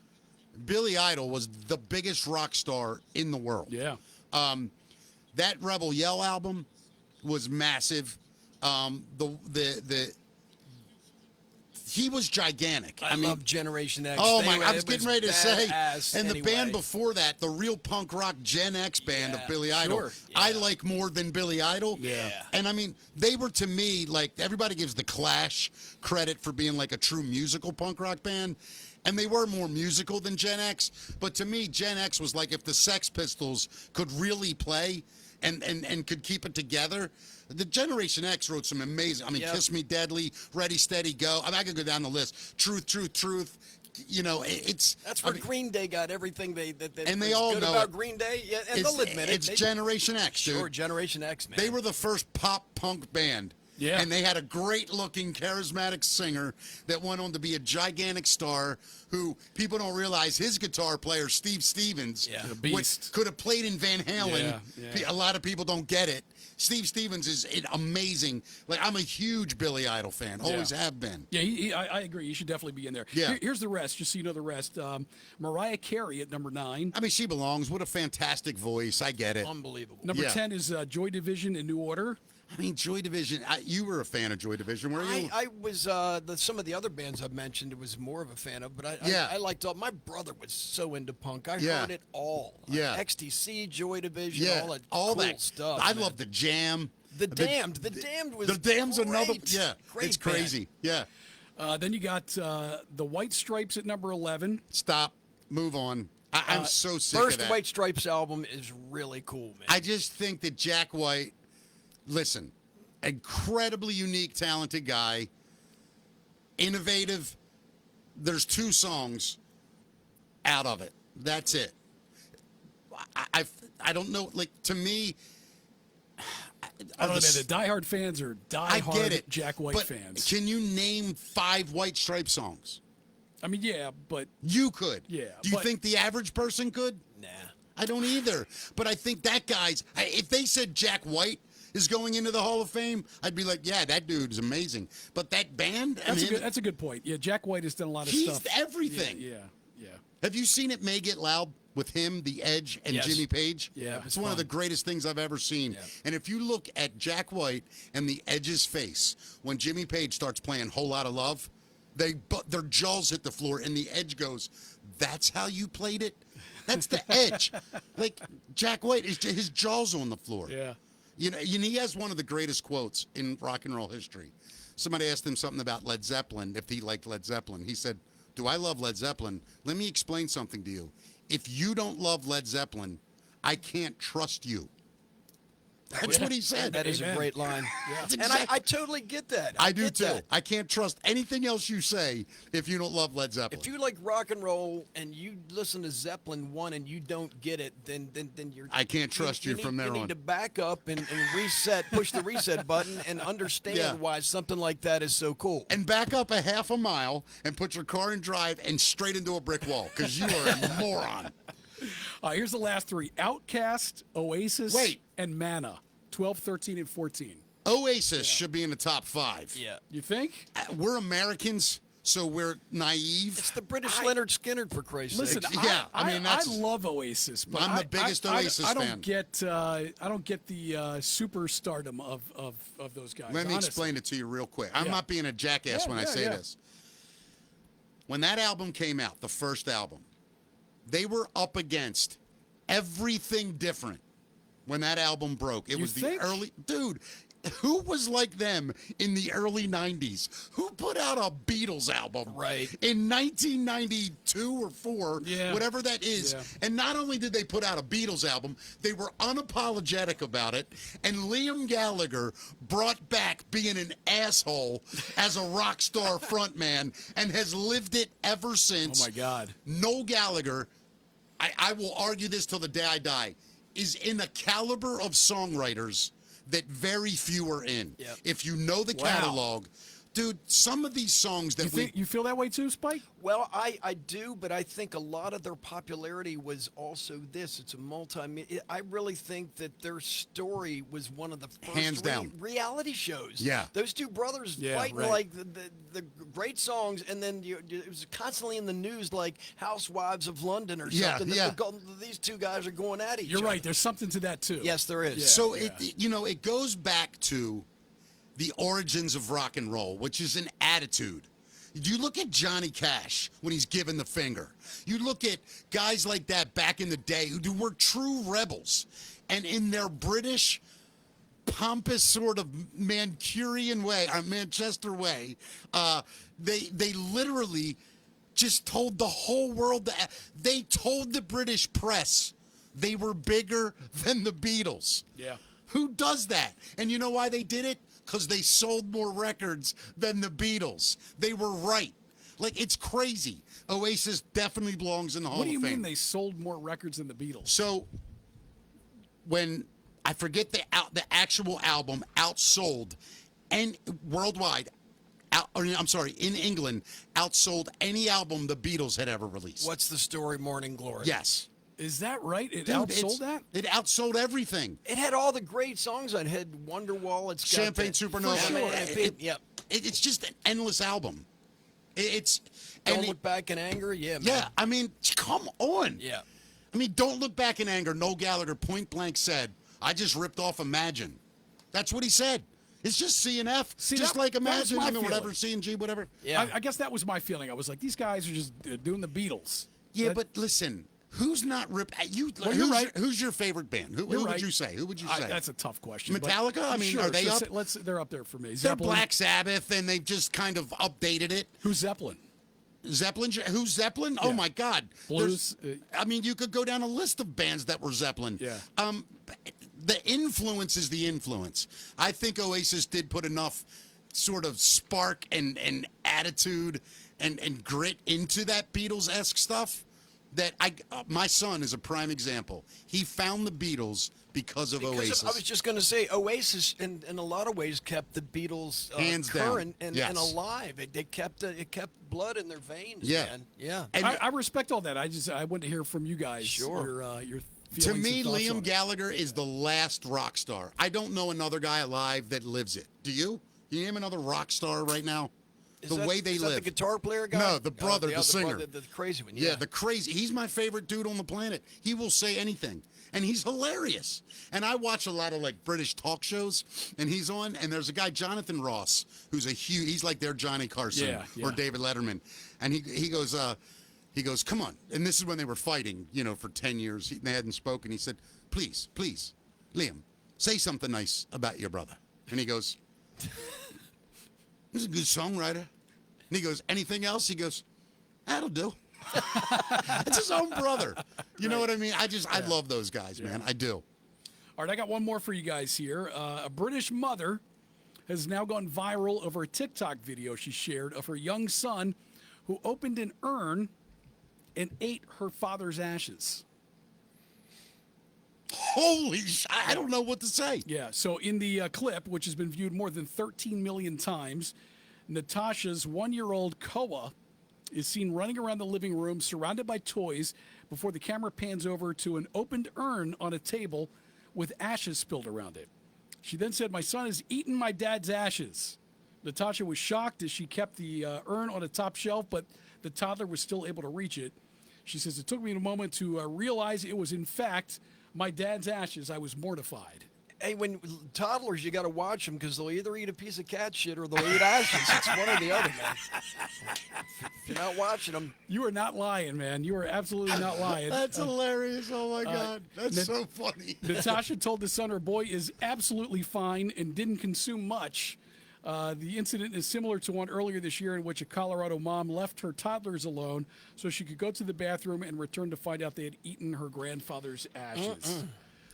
Billy Idol was the biggest rock star in the world. Yeah. That Rebel Yell album was massive. He was gigantic. I love Generation X. Oh They- my! I it was getting ready to say, badass and the anyway. band before that, the real punk rock Gen X band Yeah, of Billy Idol, sure. I like more than Billy Idol. Yeah. And I mean, they were to me like everybody gives the Clash credit for being like a true musical punk rock band. And they were more musical than Gen X, but to me, Gen X was like if the Sex Pistols could really play and could keep it together. The Generation X wrote some amazing. I mean, Yep. Kiss Me Deadly, Ready Steady Go. I mean, I could go down the list. Truth, Truth, Truth. You know, it's That's I where mean, Green Day got everything that And they was all good know about it. Green Day. Yeah, and it's, they'll admit it. it's They- Generation X, dude. Sure, Generation X, man. They were the first pop punk band. Yeah. And they had a great looking, charismatic singer that went on to be a gigantic star who people don't realize his guitar player, Steve Stevens, Yeah. A beast. could have played in Van Halen. Yeah. A lot of people don't get it. Steve Stevens is amazing. Like, I'm a huge Billy Idol fan, always have been. Yeah, I agree. You should definitely be in there. Yeah. Here's the rest, just so you know the rest. Mariah Carey at number 9. I mean, she belongs. What a fantastic voice. I get it. unbelievable. Number Yeah. 10 is Joy Division in New Order. I mean, Joy Division. You were a fan of Joy Division, were you? I was some of the other bands I've mentioned. It was more of a fan of, but Yeah. I liked all. My brother was so into punk. I Yeah. heard it all. Yeah. XTC, Joy Division, Yeah, all that cool that stuff. I man. love the Jam. The Damned. The Damned was The Damned's another. great. Yeah, Great it's band. crazy. Yeah, Then you got the White Stripes at number 11. stop. Move on. I'm so sick First of that. White Stripes album is really cool, man. I just think that Jack White. Listen, incredibly unique, talented guy. Innovative. There's 2 songs out of it. That's it. I don't know. Like, to me. I don't know, man, the diehard fans are I diehard get it. Jack White but fans. Can you name 5 White Stripe songs? I mean, yeah, but You could. Yeah, Do you but- think the average person could? Nah. I don't either. But I think that if they said Jack White is going into the Hall of Fame, I'd be like, yeah, that dude's amazing. But that band, That's a good point. Yeah, Jack White has done a lot of he's stuff. everything. Yeah. Have you seen It May Get Loud with him, The Edge, and Yes. Jimmy Page? Yeah, It's it's one of fun. the greatest things I've ever seen. Yeah. And if you look at Jack White and The Edge's face when Jimmy Page starts playing Whole Lotta Love, their jaws hit the floor, and The Edge goes, "That's how you played it? That's the Edge." Like, Jack White, his jaw's on the floor. Yeah. You know, he has one of the greatest quotes in rock and roll history. Somebody asked him something about Led Zeppelin, if he liked Led Zeppelin. He said, "Do I love Led Zeppelin? Let me explain something to you. If you don't love Led Zeppelin, I can't trust you." That's what he said. That is a Amen. great line. That's And exact- I totally get that. I do get too. that. I can't trust anything else you say if you don't love Led Zeppelin. If you like rock and roll and you listen to Zeppelin 1 and you don't get it, then you're. I can't trust you need, from there You on. need to back up and reset, push the reset button, and understand Yeah. why something like that is so cool. And back up a half a mile and put your car in drive and straight into a brick wall because you are a moron. Here's the last three: Outcast, Oasis, Wait. and Mana. 12, 13, and 14. Oasis should be in the top 5. Yeah. You think? We're Americans, so we're naive. It's the British Leonard Skinner, for Christ's Listen, sake. Yeah, I mean, I that's- love Oasis, but I'm the biggest Oasis I don't fan. get I don't get the superstardom of those guys. Let me honestly. explain it to you real quick. I'm Yeah. not being a jackass Yeah, when I yeah, say yeah. this. When that album came out, the first album, they were up against everything different when that album broke. It You was the think? early... Dude, who was like them in the early 90s? Who put out a Beatles album Right. in 1992 or 4, Yeah. whatever that is? Yeah. And not only did they put out a Beatles album, they were unapologetic about it. And Liam Gallagher brought back being an asshole as a rock star frontman and has lived it ever since. Oh my God. Noel Gallagher, I will argue this till the day I die, is in a caliber of songwriters that very few are in. Yep. If you know the Wow. catalog, dude, some of these songs that You feel that way too, Spike? Well, I do, but I think a lot of their popularity was also this. It's a I really think that their story was one of the first Hands down. reality shows. Yeah. Those two brothers Yeah, fighting right. like the great songs, and then it was constantly in the news like Housewives of London or Yeah, something. yeah. These two guys are going at each You're other. right. There's something to that too. Yes, there is. So it goes back to the origins of rock and roll, which is an attitude. You look at Johnny Cash when he's given the finger. You look at guys like that back in the day who were true rebels, and in their British, pompous sort of Mancunian way, or Manchester way, they literally just told the whole world that they told the British press they were bigger than the Beatles. Yeah. Who does that? And you know why they did it? Because they sold more records than the Beatles. They were right. Like, it's crazy. Oasis definitely belongs in the Hall What do you of Fame. mean they sold more records than the Beatles? So, when I forget the actual album outsold, and worldwide, in England, outsold any album the Beatles had ever released. What's the story, Morning Glory? Yes. Is that right? It Dude, outsold that? It outsold everything. It had all the great songs on it. It had Wonderwall. It's got Champagne that- Supernova. For sure. Yep. It's just an endless album. It's Don't and Look Back in Anger. Yeah, man. yeah. I mean, come on. Yeah. I mean, Don't Look Back in Anger. Noel Gallagher point blank said, "I just ripped off Imagine." That's what he said. It's just C and F, See, just that- like that was Imagine, my whatever, feeling. C and G, whatever. Yeah. I guess that was my feeling. I was like, these guys are just doing the Beatles. Yeah, That- but listen, who's not rip? You, Well, you're right. Who's your favorite band? Who You're would right. you say? Who would you say? That's a tough question. but- Metallica? I mean, sure, are they so up? They're up there for me. They're Zeppelin. Black Sabbath, and they've just kind of updated it. Who's Zeppelin? Zeppelin? Who's Zeppelin? Oh Yeah. my God! Blues, There's- I mean, you could go down a list of bands that were Zeppelin. Yeah. The influence is the influence. I think Oasis did put enough sort of spark and attitude and grit into that Beatles-esque stuff that my son is a prime example. He found the Beatles because of Because Oasis. I was just going to say, Oasis, in a lot of ways, kept the Beatles Hands down. current and Yes. alive. It kept blood in their veins. Yeah. Man. Yeah. And- I respect all that. I wanted to hear from you guys. Sure. Your To feelings me, and thoughts on Liam it. Gallagher is the last rock star. I don't know another guy alive that lives it. Do you? Can you name another rock star right now? The way they is live. that the guitar player guy? No, the brother, the other singer. brother, the crazy one. Yeah, the crazy. He's my favorite dude on the planet. He will say anything, and he's hilarious. And I watch a lot of like British talk shows, and he's on. And there's a guy, Jonathan Ross, who's a huge. He's like their Johnny Carson Yeah. or David Letterman, and he goes. He goes, come on. And this is when they were fighting, for 10 years. They hadn't spoken. He said, please, Liam, say something nice about your brother. And he goes, he's a good songwriter. And he goes, anything else? He goes, that'll do. It's his own brother. You know what I mean? I love those guys, man. I do. All right, I got one more for you guys here. A British mother has now gone viral over a TikTok video she shared of her young son who opened an urn and ate her father's ashes. I don't know what to say. Yeah, so in the clip, which has been viewed more than 13 million times, Natasha's 1-year-old Koa is seen running around the living room surrounded by toys before the camera pans over to an opened urn on a table with ashes spilled around it. She then said, "My son has eaten my dad's ashes." Natasha was shocked as she kept the urn on a top shelf, but the toddler was still able to reach it. She says, "It took me a moment to realize it was, in fact, my dad's ashes. I was mortified." Hey, when toddlers, you got to watch them because they'll either eat a piece of cat shit or they'll eat ashes. It's one or the other, man. If you're not watching them. You are not lying, man. You are absolutely not lying. That's hilarious. Oh, my God. That's so funny. Natasha told the son her boy is absolutely fine and didn't consume much. The incident is similar to one earlier this year in which a Colorado mom left her toddlers alone so she could go to the bathroom and return to find out they had eaten her grandfather's ashes.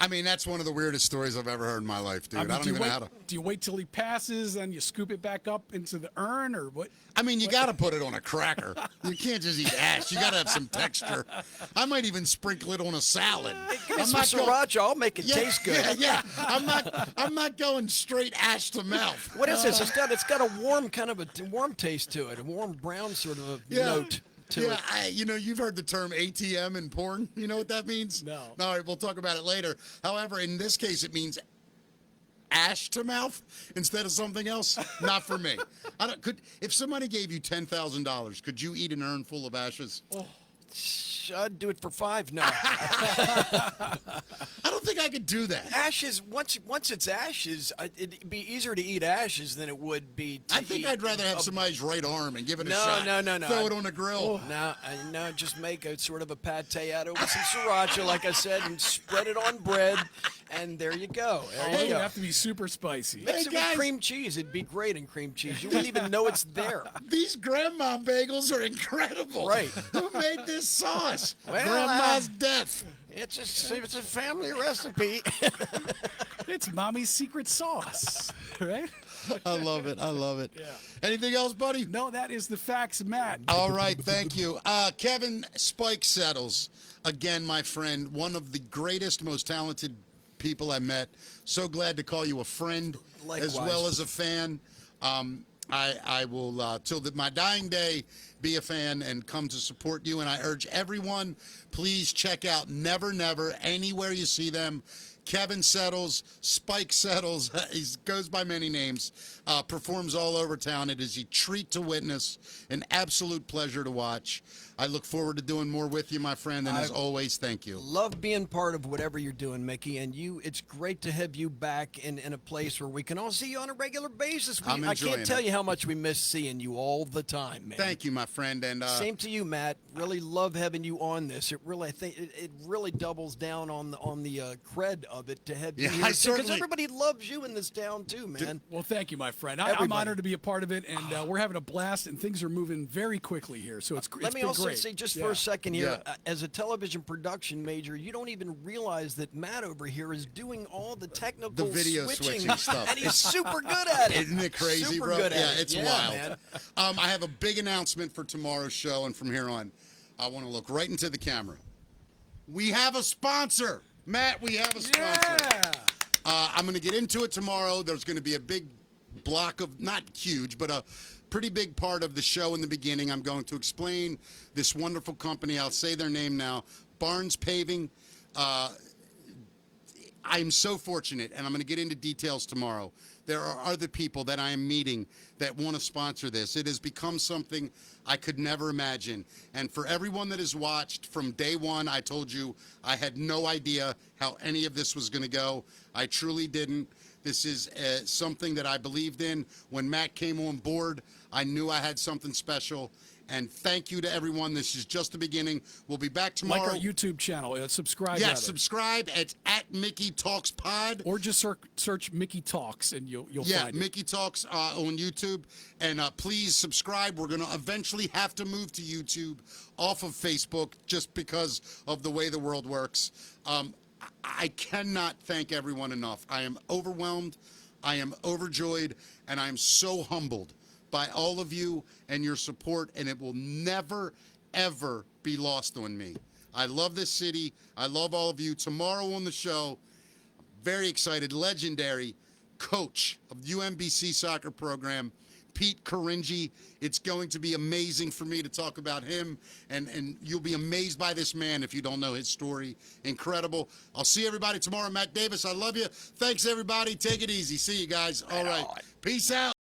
I mean, that's one of the weirdest stories I've ever heard in my life, dude. I, mean, don't even know how to. Do you wait till he passes and you scoop it back up into the urn, or what? I mean, you got to put it on a cracker. You can't just eat ash. You got to have some texture. I might even sprinkle it on a salad. Give me some sriracha. I'll make it taste good. Yeah. I'm not going straight ash to mouth. What is this? It's got a warm kind of a warm taste to it, a warm brown sort of a note to it. You've heard the term ATM in porn. You know what that means? No. All right, we'll talk about it later. However, in this case, it means ash to mouth instead of something else. Not for me. If somebody gave you $10,000, could you eat an urn full of ashes? Oh. I'd do it for $5 now. I don't think I could do that. Ashes, once it's ashes, it'd be easier to eat ashes than it would be to I think I'd rather have somebody's right arm and give it a shot. No. Throw it on the grill. No, just make a sort of a pate out of it with some sriracha, like I said, and spread it on bread, and there you go. It would have to be super spicy. Mix it with cream cheese. It'd be great in cream cheese. You wouldn't even know it's there. These grandma bagels are incredible. Right. Who made this sauce? Well, Grandma's death. It's a family recipe. It's mommy's secret sauce, right? I love it. Yeah. Anything else, buddy? No, that is the facts, Matt. All right, thank you. Kevin Spike Settles, again, my friend, one of the greatest, most talented people I met. So glad to call you a friend Likewise. as well as a fan. I will, till my dying day, be a fan and come to support you. And I urge everyone, please check out Never Never anywhere you see them. Kevin Settles, Spike Settles, he goes by many names, performs all over town. It is a treat to witness, an absolute pleasure to watch. I look forward to doing more with you, my friend, and as always, thank you. Love being part of whatever you're doing, Mickey, and it's great to have you back in a place where we can all see you on a regular basis. I'm I enjoying can't tell it. you how much we miss seeing you all the time, man. Thank you, my friend. And Same to you, Matt. Really love having you on this. I think it really doubles down on the cred of it to have you Yeah, here I because certainly- everybody loves you in this town too, man. Well, thank you, my friend. I'm Everybody. honored to be a part of it, and we're having a blast, and things are moving very quickly here. So it's Let me been also great. say just Yeah. for a second here, Yeah. as a television production major, you don't even realize that Matt over here is doing all the technical video switching stuff. and he's super good at it. Isn't it crazy, super bro? Good at Yeah, it. it's Yeah, wild. man. I have a big announcement for tomorrow's show, and from here on, I want to look right into the camera. We have a sponsor. Matt, we have a sponsor. Yeah. I'm going to get into it tomorrow. There's going to be a big block of, not huge, but a pretty big part of the show in the beginning. I'm going to explain this wonderful company. I'll say their name now. Barnes Paving. I'm so fortunate, and I'm going to get into details tomorrow. There are other people that I am meeting that want to sponsor this. It has become something I could never imagine. And for everyone that has watched from day one, I told you I had no idea how any of this was going to go. I truly didn't. This is something that I believed in. When Matt came on board, I knew I had something special. And thank you to everyone. This is just the beginning. We'll be back tomorrow. Like our YouTube channel. Subscribe. Yes, rather. subscribe. It's at Mickey Talks Pod. Or just search Mickey Talks and you'll find it. Yeah, Mickey Talks on YouTube. And please subscribe. We're going to eventually have to move to YouTube off of Facebook just because of the way the world works. I cannot thank everyone enough. I am overwhelmed. I am overjoyed. And I am so humbled by all of you and your support, and it will never, ever be lost on me. I love this city. I love all of you. Tomorrow on the show, very excited, legendary coach of the UMBC soccer program, Pete Caringi. It's going to be amazing for me to talk about him, and you'll be amazed by this man if you don't know his story. Incredible. I'll see everybody tomorrow. Matt Davis, I love you. Thanks, everybody. Take it easy. See you guys. All right. Peace out.